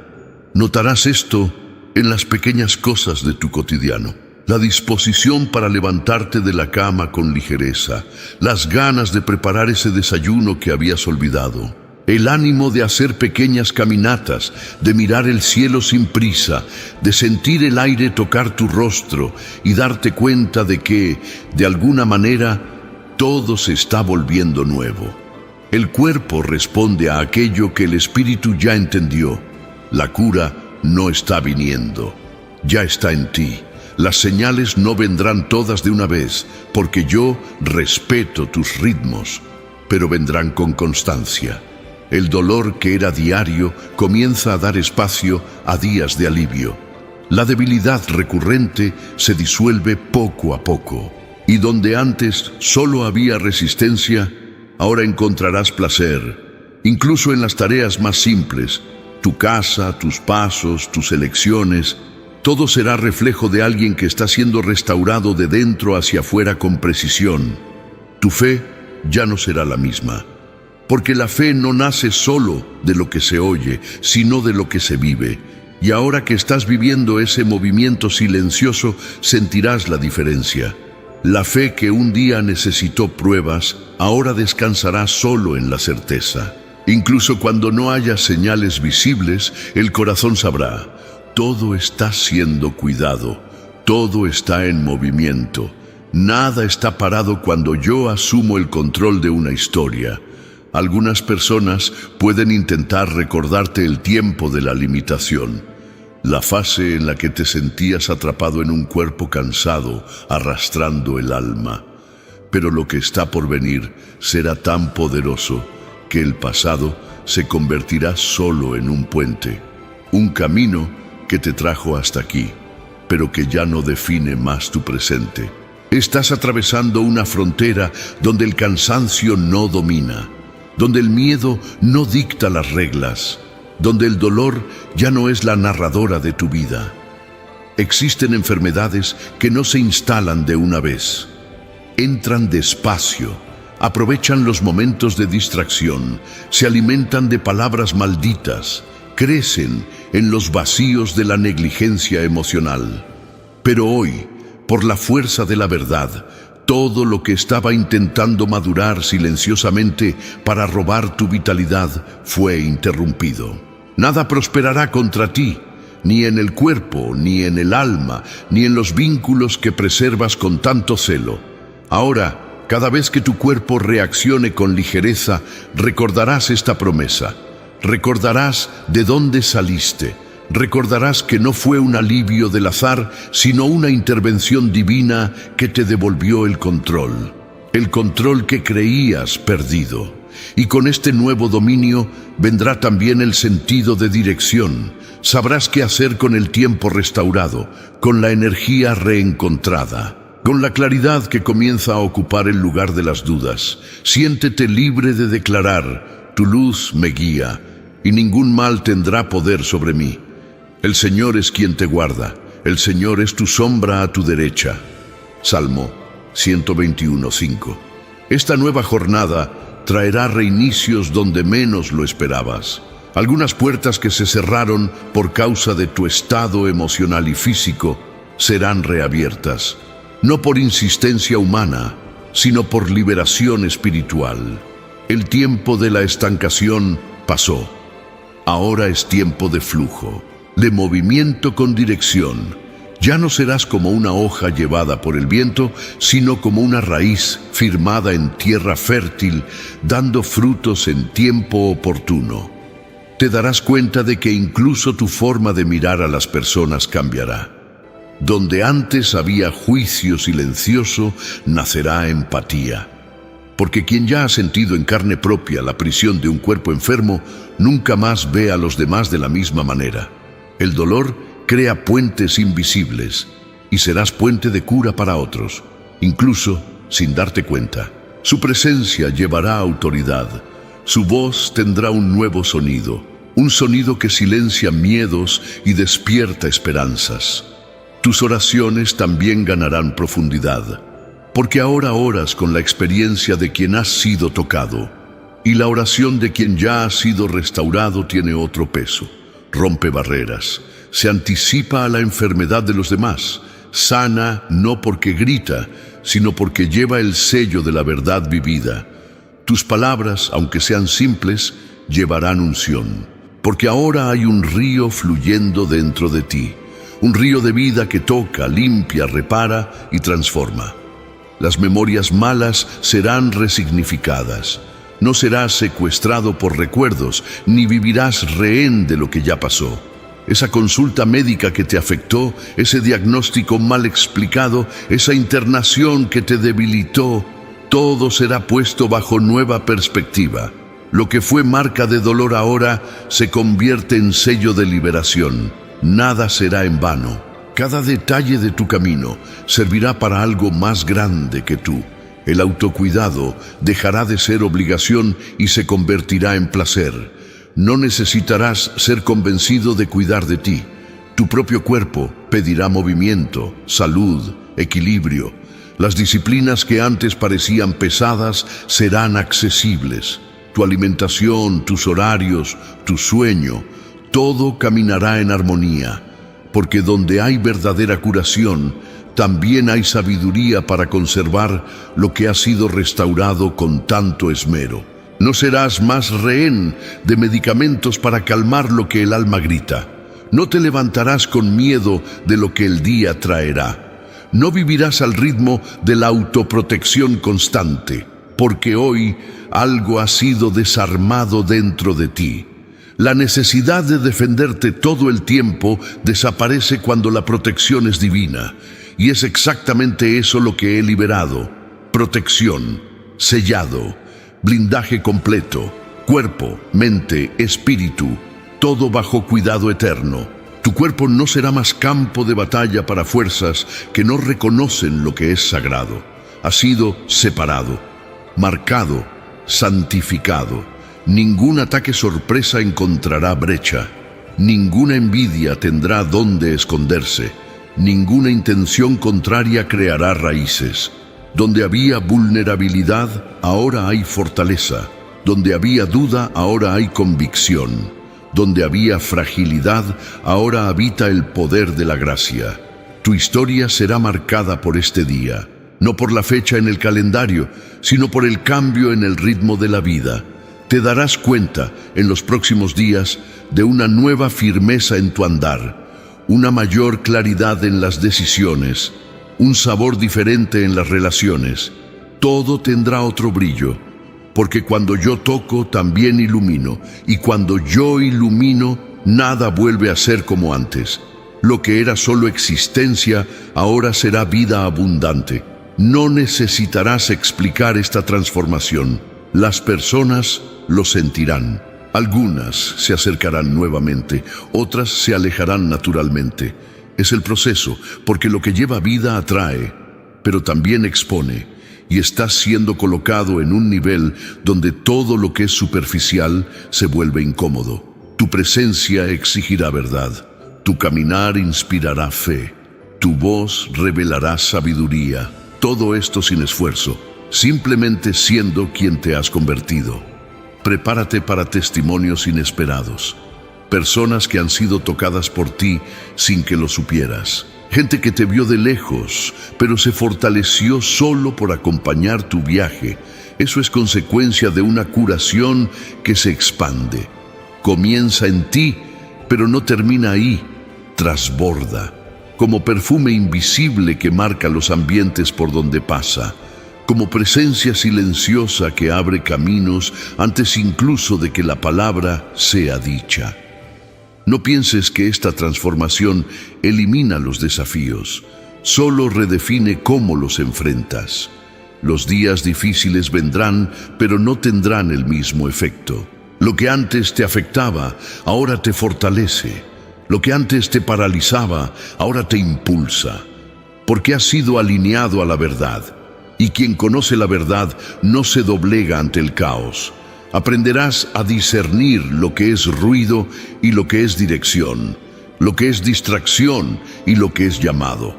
Notarás esto en las pequeñas cosas de tu cotidiano. La disposición para levantarte de la cama con ligereza, las ganas de preparar ese desayuno que habías olvidado, el ánimo de hacer pequeñas caminatas, de mirar el cielo sin prisa, de sentir el aire tocar tu rostro y darte cuenta de que, de alguna manera, todo se está volviendo nuevo. El cuerpo responde a aquello que el espíritu ya entendió. La cura no está viniendo, ya está en ti. Las señales no vendrán todas de una vez, porque yo respeto tus ritmos, pero vendrán con constancia. El dolor que era diario comienza a dar espacio a días de alivio. La debilidad recurrente se disuelve poco a poco, y donde antes solo había resistencia, ahora encontrarás placer, incluso en las tareas más simples. Tu casa, tus pasos, tus elecciones, todo será reflejo de alguien que está siendo restaurado de dentro hacia afuera con precisión. Tu fe ya no será la misma, porque la fe no nace solo de lo que se oye, sino de lo que se vive. Y ahora que estás viviendo ese movimiento silencioso, sentirás la diferencia. La fe que un día necesitó pruebas, ahora descansará solo en la certeza. Incluso cuando no haya señales visibles, el corazón sabrá: todo está siendo cuidado, todo está en movimiento. Nada está parado cuando yo asumo el control de una historia. Algunas personas pueden intentar recordarte el tiempo de la limitación, la fase en la que te sentías atrapado en un cuerpo cansado, arrastrando el alma. Pero lo que está por venir será tan poderoso que el pasado se convertirá solo en un puente, un camino que te trajo hasta aquí, pero que ya no define más tu presente. Estás atravesando una frontera donde el cansancio no domina, donde el miedo no dicta las reglas, donde el dolor ya no es la narradora de tu vida. Existen enfermedades que no se instalan de una vez. Entran despacio, aprovechan los momentos de distracción, se alimentan de palabras malditas, crecen en los vacíos de la negligencia emocional. Pero hoy, por la fuerza de la verdad, todo lo que estaba intentando madurar silenciosamente para robar tu vitalidad fue interrumpido. Nada prosperará contra ti, ni en el cuerpo, ni en el alma, ni en los vínculos que preservas con tanto celo. Ahora, cada vez que tu cuerpo reaccione con ligereza, recordarás esta promesa. Recordarás de dónde saliste. Recordarás que no fue un alivio del azar, sino una intervención divina que te devolvió el control que creías perdido. Y con este nuevo dominio vendrá también el sentido de dirección. Sabrás qué hacer con el tiempo restaurado, con la energía reencontrada, con la claridad que comienza a ocupar el lugar de las dudas. Siéntete libre de declarar: tu luz me guía, y ningún mal tendrá poder sobre mí. El Señor es quien te guarda, el Señor es tu sombra a tu derecha. Salmo 121:5. Esta nueva jornada traerá reinicios donde menos lo esperabas. Algunas puertas que se cerraron por causa de tu estado emocional y físico serán reabiertas, no por insistencia humana, sino por liberación espiritual. El tiempo de la estancación pasó. Ahora es tiempo de flujo, de movimiento con dirección. Ya no serás como una hoja llevada por el viento, sino como una raíz firmada en tierra fértil, dando frutos en tiempo oportuno. Te darás cuenta de que incluso tu forma de mirar a las personas cambiará. Donde antes había juicio silencioso, nacerá empatía. Porque quien ya ha sentido en carne propia la prisión de un cuerpo enfermo, nunca más ve a los demás de la misma manera. El dolor crea puentes invisibles y serás puente de cura para otros, incluso sin darte cuenta. Su presencia llevará autoridad, su voz tendrá un nuevo sonido, un sonido que silencia miedos y despierta esperanzas. Tus oraciones también ganarán profundidad, porque ahora oras con la experiencia de quien has sido tocado, y la oración de quien ya ha sido restaurado tiene otro peso. Rompe barreras, se anticipa a la enfermedad de los demás, sana no porque grita, sino porque lleva el sello de la verdad vivida. Tus palabras, aunque sean simples, llevarán unción, porque ahora hay un río fluyendo dentro de ti, un río de vida que toca, limpia, repara y transforma. Las memorias malas serán resignificadas. No serás secuestrado por recuerdos, ni vivirás rehén de lo que ya pasó. Esa consulta médica que te afectó, ese diagnóstico mal explicado, esa internación que te debilitó, todo será puesto bajo nueva perspectiva. Lo que fue marca de dolor ahora se convierte en sello de liberación. Nada será en vano. Cada detalle de tu camino servirá para algo más grande que tú. El autocuidado dejará de ser obligación y se convertirá en placer. No necesitarás ser convencido de cuidar de ti. Tu propio cuerpo pedirá movimiento, salud, equilibrio. Las disciplinas que antes parecían pesadas serán accesibles. Tu alimentación, tus horarios, tu sueño, todo caminará en armonía. Porque donde hay verdadera curación, también hay sabiduría para conservar lo que ha sido restaurado con tanto esmero. No serás más rehén de medicamentos para calmar lo que el alma grita. No te levantarás con miedo de lo que el día traerá. No vivirás al ritmo de la autoprotección constante, porque hoy algo ha sido desarmado dentro de ti. La necesidad de defenderte todo el tiempo desaparece cuando la protección es divina. Y es exactamente eso lo que he liberado. Protección, sellado, blindaje completo, cuerpo, mente, espíritu, todo bajo cuidado eterno. Tu cuerpo no será más campo de batalla para fuerzas que no reconocen lo que es sagrado. Ha sido separado, marcado, santificado. Ningún ataque sorpresa encontrará brecha. Ninguna envidia tendrá dónde esconderse. Ninguna intención contraria creará raíces. Donde había vulnerabilidad, ahora hay fortaleza. Donde había duda, ahora hay convicción. Donde había fragilidad, ahora habita el poder de la gracia. Tu historia será marcada por este día, no por la fecha en el calendario, sino por el cambio en el ritmo de la vida. Te darás cuenta en los próximos días de una nueva firmeza en tu andar, una mayor claridad en las decisiones, un sabor diferente en las relaciones. Todo tendrá otro brillo, porque cuando yo toco también ilumino, y cuando yo ilumino, nada vuelve a ser como antes. Lo que era solo existencia, ahora será vida abundante. No necesitarás explicar esta transformación. Las personas lo sentirán. Algunas se acercarán nuevamente, otras se alejarán naturalmente. Es el proceso, porque lo que lleva vida atrae, pero también expone, y estás siendo colocado en un nivel donde todo lo que es superficial se vuelve incómodo. Tu presencia exigirá verdad, tu caminar inspirará fe, tu voz revelará sabiduría. Todo esto sin esfuerzo, simplemente siendo quien te has convertido. Prepárate para testimonios inesperados. Personas que han sido tocadas por ti sin que lo supieras. Gente que te vio de lejos, pero se fortaleció solo por acompañar tu viaje. Eso es consecuencia de una curación que se expande. Comienza en ti, pero no termina ahí. Trasborda, como perfume invisible que marca los ambientes por donde pasa. Como presencia silenciosa que abre caminos antes incluso de que la palabra sea dicha. No pienses que esta transformación elimina los desafíos, solo redefine cómo los enfrentas. Los días difíciles vendrán, pero no tendrán el mismo efecto. Lo que antes te afectaba, ahora te fortalece. Lo que antes te paralizaba, ahora te impulsa. Porque has sido alineado a la verdad. Y quien conoce la verdad no se doblega ante el caos. Aprenderás a discernir lo que es ruido y lo que es dirección, lo que es distracción y lo que es llamado.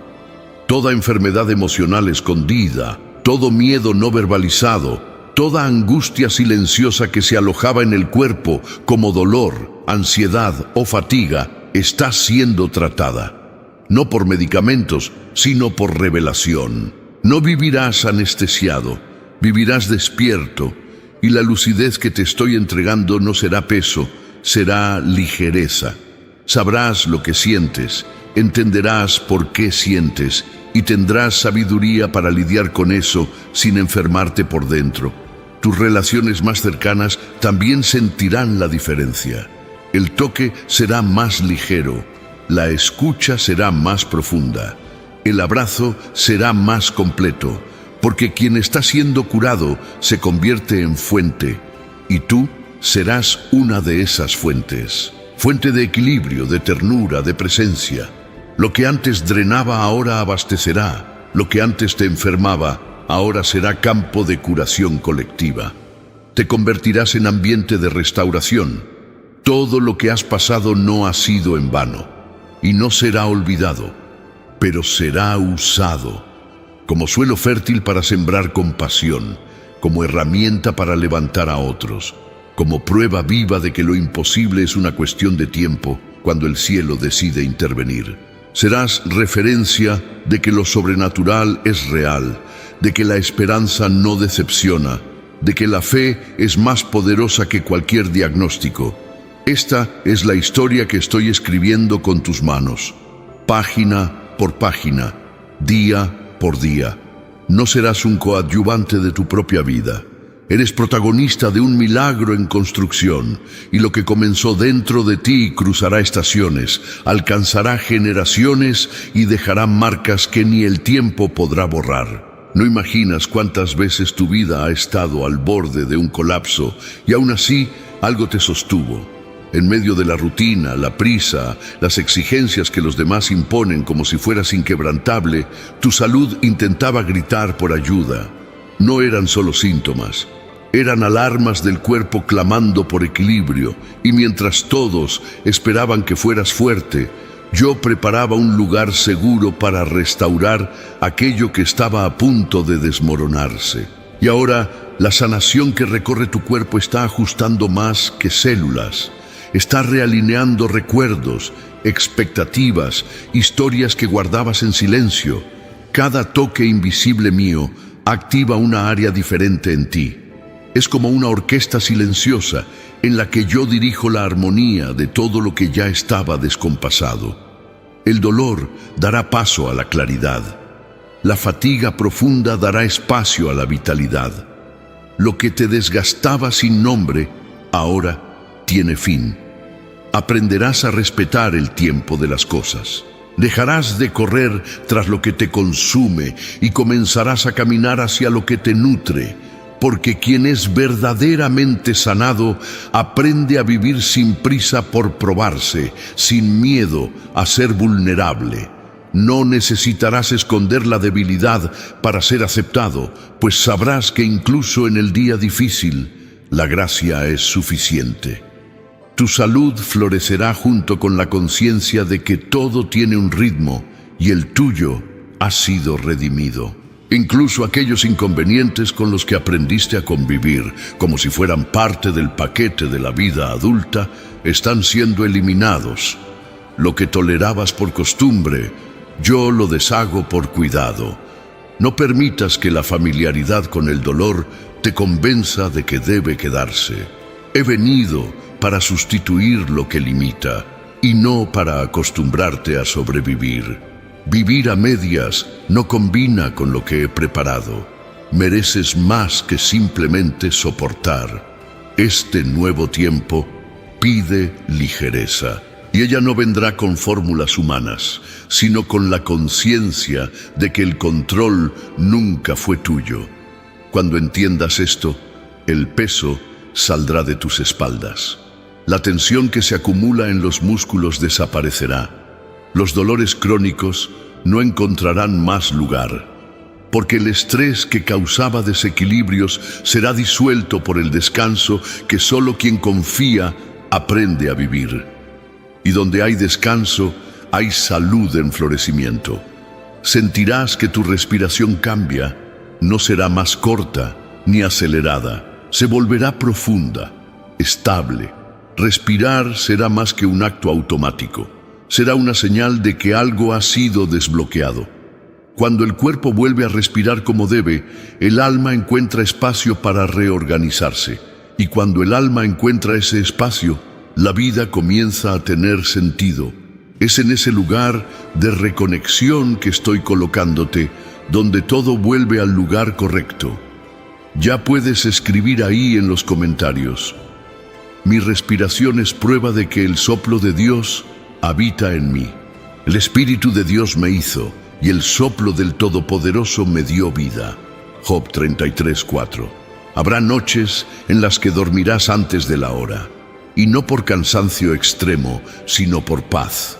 Toda enfermedad emocional escondida, todo miedo no verbalizado, toda angustia silenciosa que se alojaba en el cuerpo como dolor, ansiedad o fatiga, está siendo tratada. No por medicamentos, sino por revelación. No vivirás anestesiado, vivirás despierto, y la lucidez que te estoy entregando no será peso, será ligereza. Sabrás lo que sientes, entenderás por qué sientes, y tendrás sabiduría para lidiar con eso sin enfermarte por dentro. Tus relaciones más cercanas también sentirán la diferencia. El toque será más ligero, la escucha será más profunda, el abrazo será más completo, porque quien está siendo curado se convierte en fuente, y tú serás una de esas fuentes. Fuente de equilibrio, de ternura, de presencia. Lo que antes drenaba ahora abastecerá, lo que antes te enfermaba ahora será campo de curación colectiva. Te convertirás en ambiente de restauración. Todo lo que has pasado no ha sido en vano, y no será olvidado, pero será usado como suelo fértil para sembrar compasión, como herramienta para levantar a otros, como prueba viva de que lo imposible es una cuestión de tiempo cuando el cielo decide intervenir. Serás referencia de que lo sobrenatural es real, de que la esperanza no decepciona, de que la fe es más poderosa que cualquier diagnóstico. Esta es la historia que estoy escribiendo con tus manos, página por página, día por día. No serás un coadyuvante de tu propia vida. Eres protagonista de un milagro en construcción, y lo que comenzó dentro de ti cruzará estaciones, alcanzará generaciones y dejará marcas que ni el tiempo podrá borrar. No imaginas cuántas veces tu vida ha estado al borde de un colapso y aún así algo te sostuvo. En medio de la rutina, la prisa, las exigencias que los demás imponen como si fueras inquebrantable, tu salud intentaba gritar por ayuda. No eran solo síntomas, eran alarmas del cuerpo clamando por equilibrio, y mientras todos esperaban que fueras fuerte, yo preparaba un lugar seguro para restaurar aquello que estaba a punto de desmoronarse. Y ahora, la sanación que recorre tu cuerpo está ajustando más que células. Está realineando recuerdos, expectativas, historias que guardabas en silencio. Cada toque invisible mío activa una área diferente en ti. Es como una orquesta silenciosa en la que yo dirijo la armonía de todo lo que ya estaba descompasado. El dolor dará paso a la claridad. La fatiga profunda dará espacio a la vitalidad. Lo que te desgastaba sin nombre, ahora tiene fin. Aprenderás a respetar el tiempo de las cosas. Dejarás de correr tras lo que te consume y comenzarás a caminar hacia lo que te nutre, porque quien es verdaderamente sanado aprende a vivir sin prisa por probarse, sin miedo a ser vulnerable. No necesitarás esconder la debilidad para ser aceptado, pues sabrás que incluso en el día difícil, la gracia es suficiente. Tu salud florecerá junto con la conciencia de que todo tiene un ritmo y el tuyo ha sido redimido. Incluso aquellos inconvenientes con los que aprendiste a convivir, como si fueran parte del paquete de la vida adulta, están siendo eliminados. Lo que tolerabas por costumbre, yo lo deshago por cuidado. No permitas que la familiaridad con el dolor te convenza de que debe quedarse. He venido para sustituir lo que limita y no para acostumbrarte a sobrevivir. Vivir a medias no combina con lo que he preparado. Mereces más que simplemente soportar. Este nuevo tiempo pide ligereza, y ella no vendrá con fórmulas humanas, sino con la conciencia de que el control nunca fue tuyo. Cuando entiendas esto, el peso saldrá de tus espaldas. La tensión que se acumula en los músculos desaparecerá. Los dolores crónicos no encontrarán más lugar, porque el estrés que causaba desequilibrios será disuelto por el descanso que solo quien confía aprende a vivir. Y donde hay descanso, hay salud en florecimiento. Sentirás que tu respiración cambia, no será más corta ni acelerada, se volverá profunda, estable. Respirar será más que un acto automático. Será una señal de que algo ha sido desbloqueado. Cuando el cuerpo vuelve a respirar como debe, el alma encuentra espacio para reorganizarse. Y cuando el alma encuentra ese espacio, la vida comienza a tener sentido. Es en ese lugar de reconexión que estoy colocándote, donde todo vuelve al lugar correcto. Ya puedes escribir ahí en los comentarios: Mi respiración es prueba de que el soplo de Dios habita en mí. El Espíritu de Dios me hizo, y el soplo del Todopoderoso me dio vida. Job 33:4. Habrá noches en las que dormirás antes de la hora, y no por cansancio extremo, sino por paz.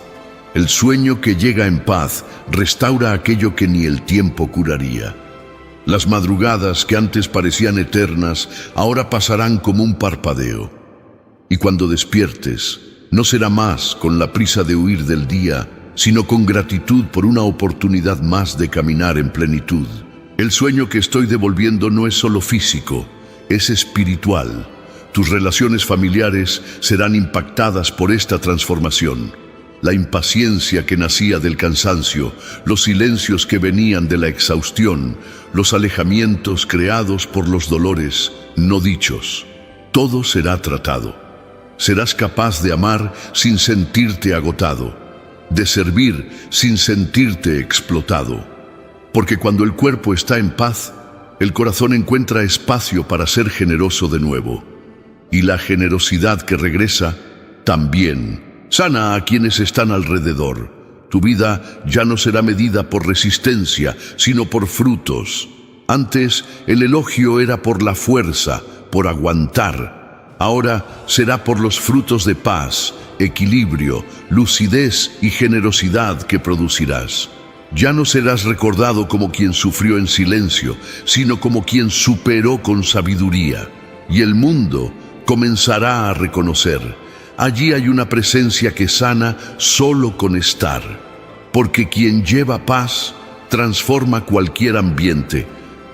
El sueño que llega en paz restaura aquello que ni el tiempo curaría. Las madrugadas que antes parecían eternas, ahora pasarán como un parpadeo. Y cuando despiertes, no será más con la prisa de huir del día, sino con gratitud por una oportunidad más de caminar en plenitud. El sueño que estoy devolviendo no es solo físico, es espiritual. Tus relaciones familiares serán impactadas por esta transformación. La impaciencia que nacía del cansancio, los silencios que venían de la exhaustión, los alejamientos creados por los dolores no dichos. Todo será tratado. Serás capaz de amar sin sentirte agotado, de servir sin sentirte explotado. Porque cuando el cuerpo está en paz, el corazón encuentra espacio para ser generoso de nuevo. Y la generosidad que regresa también sana a quienes están alrededor. Tu vida ya no será medida por resistencia, sino por frutos. Antes, el elogio era por la fuerza, por aguantar. Ahora será por los frutos de paz, equilibrio, lucidez y generosidad que producirás. Ya no serás recordado como quien sufrió en silencio, sino como quien superó con sabiduría. Y el mundo comenzará a reconocer. Allí hay una presencia que sana solo con estar, porque quien lleva paz transforma cualquier ambiente.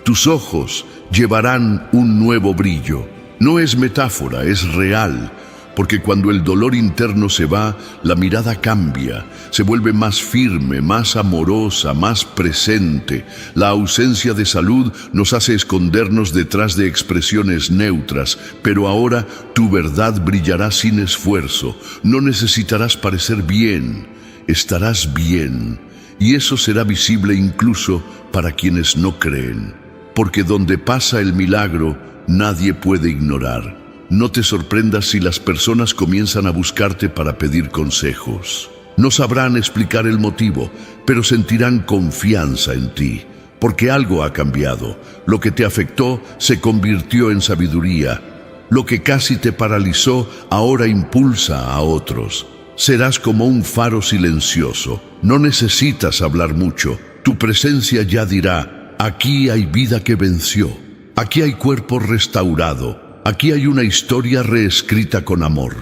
Tus ojos llevarán un nuevo brillo. No es metáfora, es real, porque cuando el dolor interno se va, la mirada cambia, se vuelve más firme, más amorosa, más presente. La ausencia de salud nos hace escondernos detrás de expresiones neutras, pero ahora tu verdad brillará sin esfuerzo. No necesitarás parecer bien, estarás bien, y eso será visible incluso para quienes no creen, porque donde pasa el milagro, nadie puede ignorar. No te sorprendas si las personas comienzan a buscarte para pedir consejos. No sabrán explicar el motivo, pero sentirán confianza en ti, porque algo ha cambiado. Lo que te afectó se convirtió en sabiduría. Lo que casi te paralizó ahora impulsa a otros. Serás como un faro silencioso. No necesitas hablar mucho. Tu presencia ya dirá: aquí hay vida que venció. Aquí hay cuerpo restaurado. Aquí hay una historia reescrita con amor.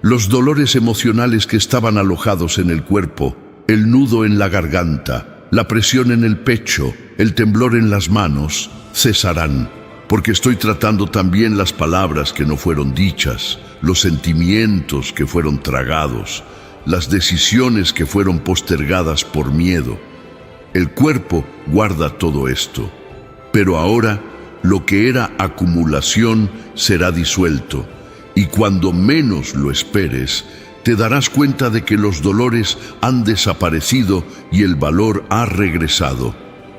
Los dolores emocionales que estaban alojados en el cuerpo, el nudo en la garganta, la presión en el pecho, el temblor en las manos, cesarán, porque estoy tratando también las palabras que no fueron dichas, los sentimientos que fueron tragados, las decisiones que fueron postergadas por miedo. El cuerpo guarda todo esto, pero ahora lo que era acumulación será disuelto, y cuando menos lo esperes, te darás cuenta de que los dolores han desaparecido y el valor ha regresado.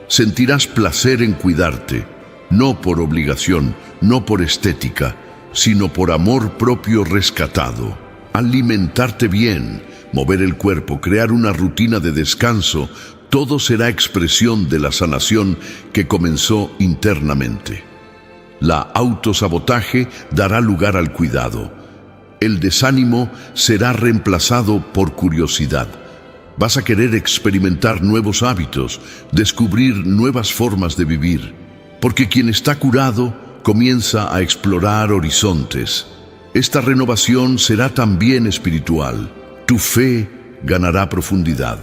Sentirás placer en cuidarte, no por obligación, no por estética, sino por amor propio rescatado. Alimentarte bien, mover el cuerpo, crear una rutina de descanso, todo será expresión de la sanación que comenzó internamente. La autosabotaje dará lugar al cuidado. El desánimo será reemplazado por curiosidad. Vas a querer experimentar nuevos hábitos, descubrir nuevas formas de vivir, porque quien está curado comienza a explorar horizontes. Esta renovación será también espiritual. Tu fe ganará profundidad.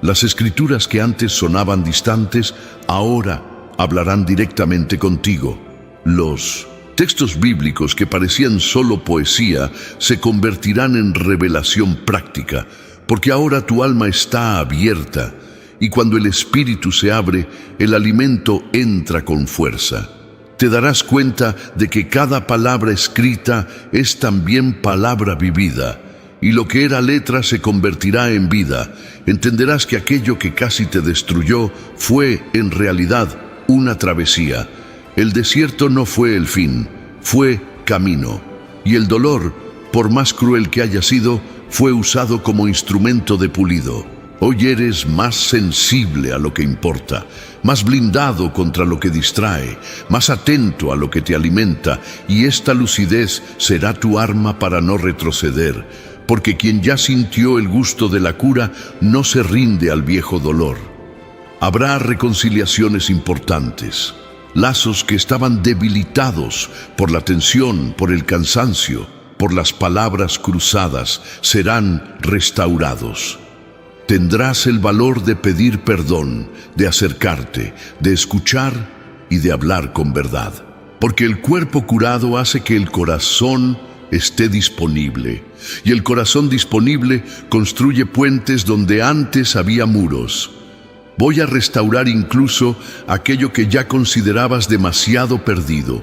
Las escrituras que antes sonaban distantes, ahora hablarán directamente contigo. Los textos bíblicos que parecían solo poesía se convertirán en revelación práctica, porque ahora tu alma está abierta, y cuando el espíritu se abre, el alimento entra con fuerza. Te darás cuenta de que cada palabra escrita es también palabra vivida, y lo que era letra se convertirá en vida. Entenderás que aquello que casi te destruyó fue, en realidad, una travesía. El desierto no fue el fin, fue camino. Y el dolor por más cruel que haya sido, fue usado como instrumento de pulido. Hoy eres más sensible a lo que importa, más blindado contra lo que distrae, más atento a lo que te alimenta, y esta lucidez será tu arma para no retroceder, porque quien ya sintió el gusto de la cura no se rinde al viejo dolor. Habrá reconciliaciones importantes, lazos que estaban debilitados por la tensión, por el cansancio, por las palabras cruzadas, serán restaurados. Tendrás el valor de pedir perdón, de acercarte, de escuchar y de hablar con verdad. Porque el cuerpo curado hace que el corazón esté disponible. Y el corazón disponible construye puentes donde antes había muros. Voy a restaurar incluso aquello que ya considerabas demasiado perdido.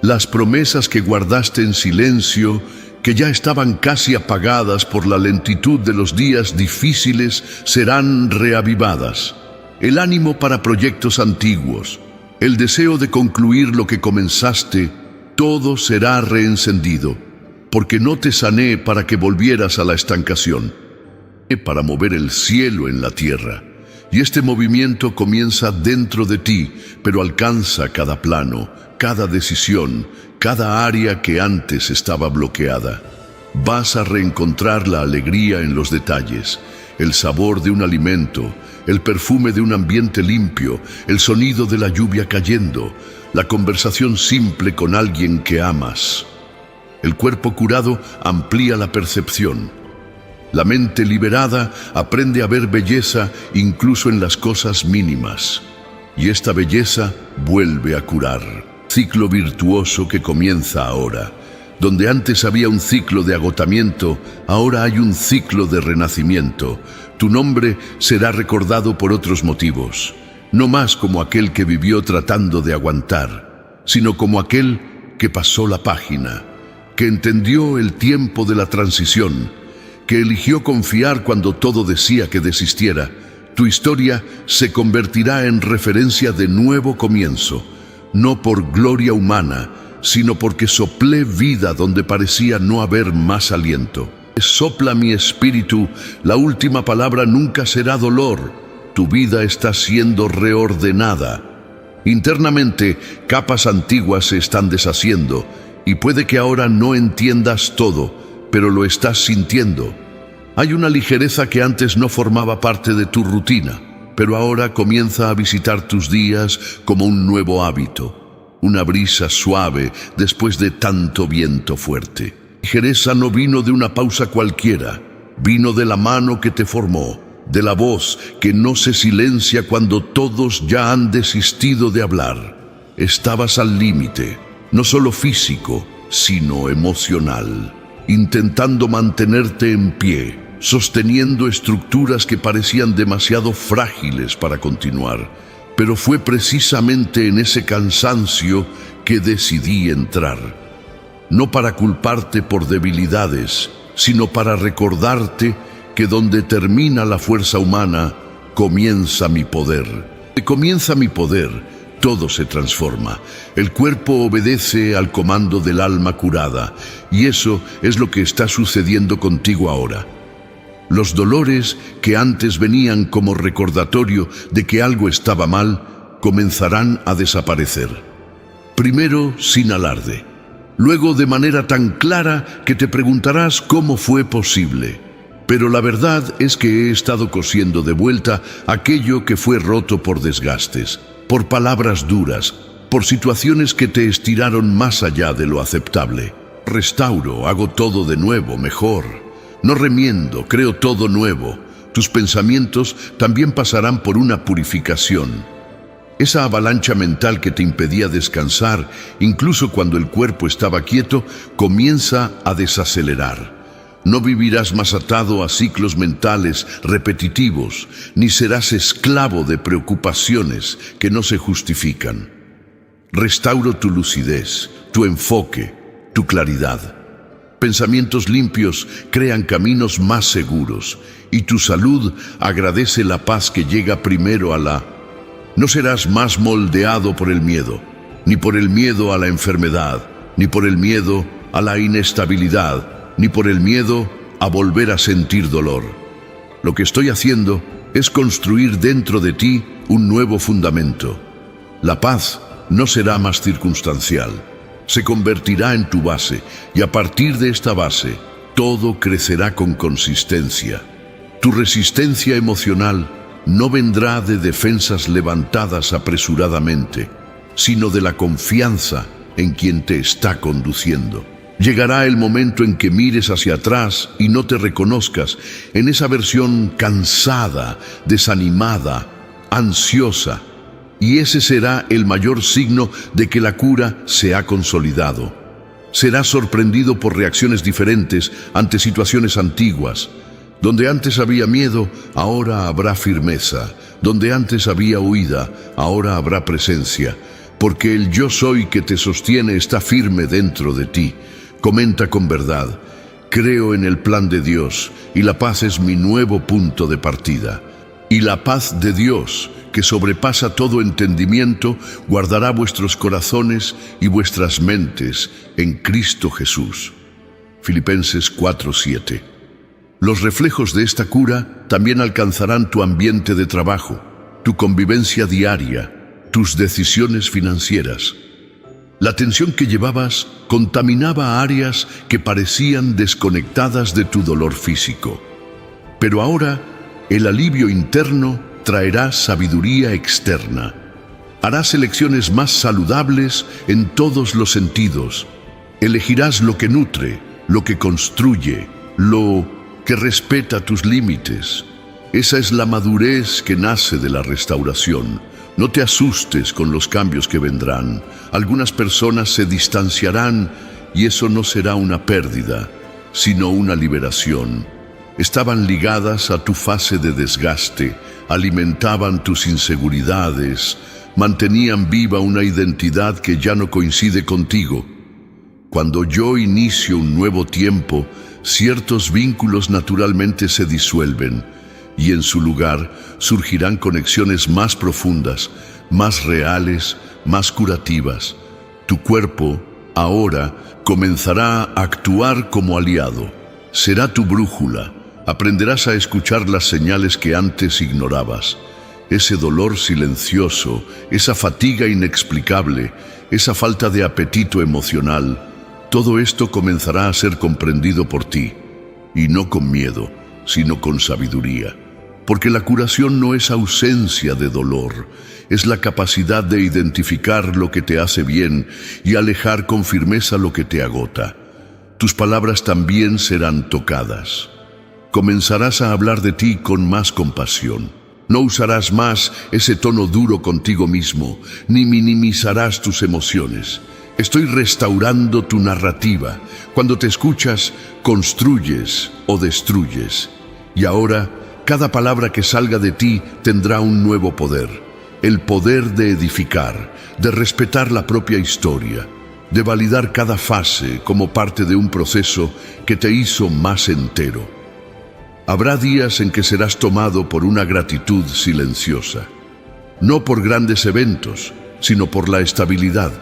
Las promesas que guardaste en silencio, que ya estaban casi apagadas por la lentitud de los días difíciles, serán reavivadas. El ánimo para proyectos antiguos, el deseo de concluir lo que comenzaste, todo será reencendido, porque no te sané para que volvieras a la estancación, para mover el cielo en la tierra. Y este movimiento comienza dentro de ti, pero alcanza cada plano, cada decisión, cada área que antes estaba bloqueada. Vas a reencontrar la alegría en los detalles, el sabor de un alimento, el perfume de un ambiente limpio, el sonido de la lluvia cayendo, la conversación simple con alguien que amas. El cuerpo curado amplía la percepción. La mente liberada aprende a ver belleza incluso en las cosas mínimas. Y esta belleza vuelve a curar. Ciclo virtuoso que comienza ahora. Donde antes había un ciclo de agotamiento, ahora hay un ciclo de renacimiento. Tu nombre será recordado por otros motivos. No más como aquel que vivió tratando de aguantar, sino como aquel que pasó la página, que entendió el tiempo de la transición, que eligió confiar cuando todo decía que desistiera. Tu historia se convertirá en referencia de nuevo comienzo, no por gloria humana, sino porque soplé vida donde parecía no haber más aliento. Sopla mi espíritu, la última palabra nunca será dolor. Tu vida está siendo reordenada. Internamente, capas antiguas se están deshaciendo, y puede que ahora no entiendas todo, pero lo estás sintiendo. Hay una ligereza que antes no formaba parte de tu rutina, pero ahora comienza a visitar tus días como un nuevo hábito. Una brisa suave después de tanto viento fuerte. Ligereza no vino de una pausa cualquiera, vino de la mano que te formó, de la voz que no se silencia cuando todos ya han desistido de hablar. Estabas al límite, no solo físico, sino emocional, intentando mantenerte en pie, sosteniendo estructuras que parecían demasiado frágiles para continuar. Pero fue precisamente en ese cansancio que decidí entrar. No para culparte por debilidades, sino para recordarte que donde termina la fuerza humana, comienza mi poder. Donde comienza mi poder, todo se transforma. El cuerpo obedece al comando del alma curada, y eso es lo que está sucediendo contigo ahora. Los dolores que antes venían como recordatorio de que algo estaba mal, comenzarán a desaparecer. Primero sin alarde, luego de manera tan clara que te preguntarás cómo fue posible. Pero la verdad es que he estado cosiendo de vuelta aquello que fue roto por desgastes, por palabras duras, por situaciones que te estiraron más allá de lo aceptable. Restauro, hago todo de nuevo, mejor. No remiendo, creo todo nuevo. Tus pensamientos también pasarán por una purificación. Esa avalancha mental que te impedía descansar, incluso cuando el cuerpo estaba quieto, comienza a desacelerar. No vivirás más atado a ciclos mentales repetitivos, ni serás esclavo de preocupaciones que no se justifican. Restauro tu lucidez, tu enfoque, tu claridad. Pensamientos limpios crean caminos más seguros, y tu salud agradece la paz que llega primero a la... No serás más moldeado por el miedo, ni por el miedo a la enfermedad, ni por el miedo a la inestabilidad. ni por el miedo a volver a sentir dolor. Lo que estoy haciendo es construir dentro de ti un nuevo fundamento. La paz no será más circunstancial, se convertirá en tu base, y a partir de esta base, todo crecerá con consistencia. Tu resistencia emocional no vendrá de defensas levantadas apresuradamente, sino de la confianza en quien te está conduciendo. Llegará el momento en que mires hacia atrás y no te reconozcas en esa versión cansada, desanimada, ansiosa, y ese será el mayor signo de que la cura se ha consolidado. Serás sorprendido por reacciones diferentes ante situaciones antiguas. Donde antes había miedo, ahora habrá firmeza. Donde antes había huida, ahora habrá presencia. Porque el yo soy que te sostiene está firme dentro de ti. Comenta con verdad: creo en el plan de Dios y la paz es mi nuevo punto de partida. Y la paz de Dios, que sobrepasa todo entendimiento, guardará vuestros corazones y vuestras mentes en Cristo Jesús. Filipenses 4:7. Los reflejos de esta cura también alcanzarán tu ambiente de trabajo, tu convivencia diaria, tus decisiones financieras. La tensión que llevabas contaminaba áreas que parecían desconectadas de tu dolor físico. Pero ahora, el alivio interno traerá sabiduría externa. Harás elecciones más saludables en todos los sentidos. Elegirás lo que nutre, lo que construye, lo que respeta tus límites. Esa es la madurez que nace de la restauración. No te asustes con los cambios que vendrán. Algunas personas se distanciarán y eso no será una pérdida, sino una liberación. Estaban ligadas a tu fase de desgaste, alimentaban tus inseguridades, mantenían viva una identidad que ya no coincide contigo. Cuando yo inicio un nuevo tiempo, ciertos vínculos naturalmente se disuelven y en su lugar surgirán conexiones más profundas, más reales, más curativas. Tu cuerpo, ahora, comenzará a actuar como aliado. Será tu brújula. Aprenderás a escuchar las señales que antes ignorabas. Ese dolor silencioso, esa fatiga inexplicable, esa falta de apetito emocional, todo esto comenzará a ser comprendido por ti, y no con miedo, sino con sabiduría. Porque la curación no es ausencia de dolor, es la capacidad de identificar lo que te hace bien y alejar con firmeza lo que te agota. Tus palabras también serán tocadas. Comenzarás a hablar de ti con más compasión. No usarás más ese tono duro contigo mismo, ni minimizarás tus emociones. Estoy restaurando tu narrativa. Cuando te escuchas, construyes o destruyes. Y ahora, cada palabra que salga de ti tendrá un nuevo poder. El poder de edificar, de respetar la propia historia, de validar cada fase como parte de un proceso que te hizo más entero. Habrá días en que serás tomado por una gratitud silenciosa. No por grandes eventos, sino por la estabilidad,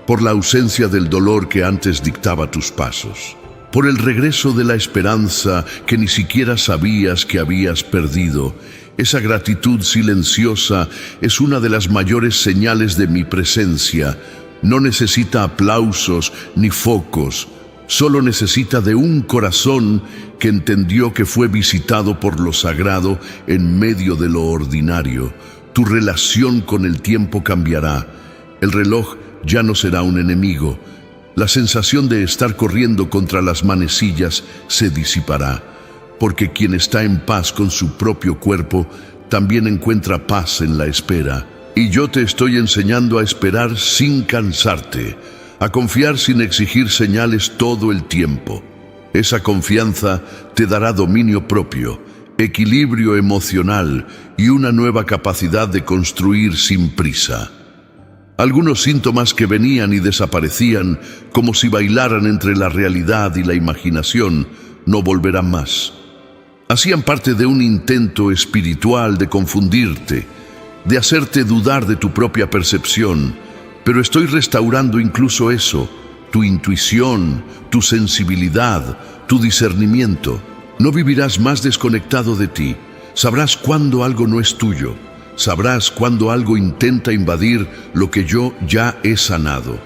por la ausencia del dolor que antes dictaba tus pasos, por el regreso de la esperanza que ni siquiera sabías que habías perdido. Esa gratitud silenciosa es una de las mayores señales de mi presencia. No necesita aplausos ni focos, solo necesita de un corazón que entendió que fue visitado por lo sagrado en medio de lo ordinario. Tu relación con el tiempo cambiará. El reloj ya no será un enemigo. La sensación de estar corriendo contra las manecillas se disipará, porque quien está en paz con su propio cuerpo también encuentra paz en la espera. Y yo te estoy enseñando a esperar sin cansarte, a confiar sin exigir señales todo el tiempo. Esa confianza te dará dominio propio, equilibrio emocional y una nueva capacidad de construir sin prisa. Algunos síntomas que venían y desaparecían, como si bailaran entre la realidad y la imaginación, no volverán más. Hacían parte de un intento espiritual de confundirte, de hacerte dudar de tu propia percepción, pero estoy restaurando incluso eso, tu intuición, tu sensibilidad, tu discernimiento. No vivirás más desconectado de ti. Sabrás cuándo algo no es tuyo. Sabrás cuándo algo intenta invadir lo que yo ya he sanado.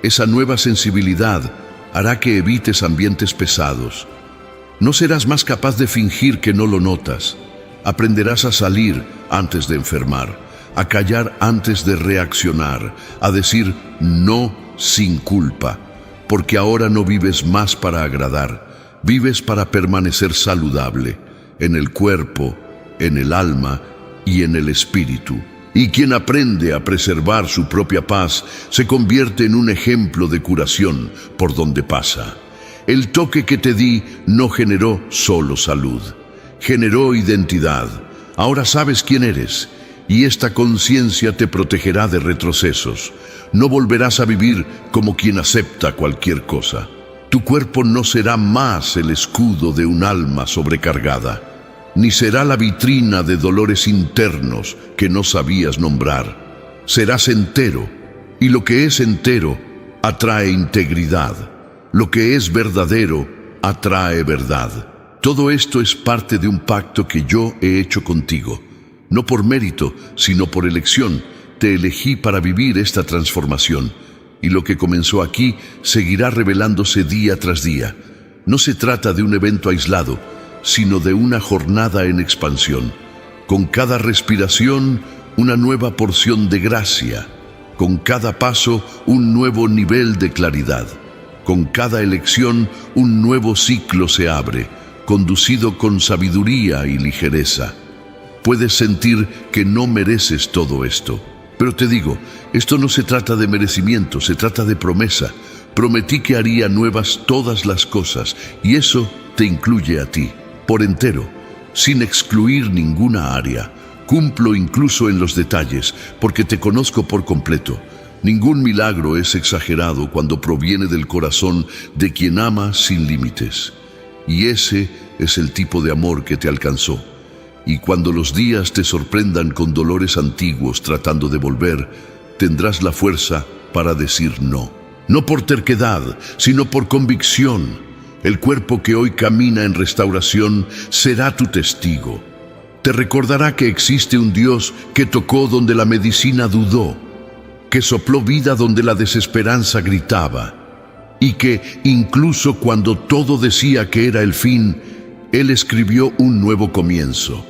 Esa nueva sensibilidad hará que evites ambientes pesados. No serás más capaz de fingir que no lo notas. Aprenderás a salir antes de enfermar, a callar antes de reaccionar, a decir no sin culpa, porque ahora no vives más para agradar, vives para permanecer saludable, en el cuerpo, en el alma y en el espíritu. Y quien aprende a preservar su propia paz se convierte en un ejemplo de curación por donde pasa. El toque que te di no generó solo salud, generó identidad. Ahora sabes quién eres y esta conciencia te protegerá de retrocesos. No volverás a vivir como quien acepta cualquier cosa. Tu cuerpo no será más el escudo de un alma sobrecargada, ni será la vitrina de dolores internos que no sabías nombrar. Serás entero, y lo que es entero atrae integridad. Lo que es verdadero atrae verdad. Todo esto es parte de un pacto que yo he hecho contigo. No por mérito, sino por elección. Te elegí para vivir esta transformación. Y lo que comenzó aquí seguirá revelándose día tras día. No se trata de un evento aislado, sino de una jornada en expansión. Con cada respiración, una nueva porción de gracia. Con cada paso, un nuevo nivel de claridad. Con cada elección, un nuevo ciclo se abre, conducido con sabiduría y ligereza. Puedes sentir que no mereces todo esto. Pero te digo, esto no se trata de merecimiento, se trata de promesa. Prometí que haría nuevas todas las cosas, y eso te incluye a ti, por entero, sin excluir ninguna área. Cumplo incluso en los detalles, porque te conozco por completo. Ningún milagro es exagerado cuando proviene del corazón de quien ama sin límites. Y ese es el tipo de amor que te alcanzó. Y cuando los días te sorprendan con dolores antiguos tratando de volver, tendrás la fuerza para decir no. No por terquedad, sino por convicción. El cuerpo que hoy camina en restauración será tu testigo. Te recordará que existe un Dios que tocó donde la medicina dudó, que sopló vida donde la desesperanza gritaba, y que incluso cuando todo decía que era el fin, Él escribió un nuevo comienzo.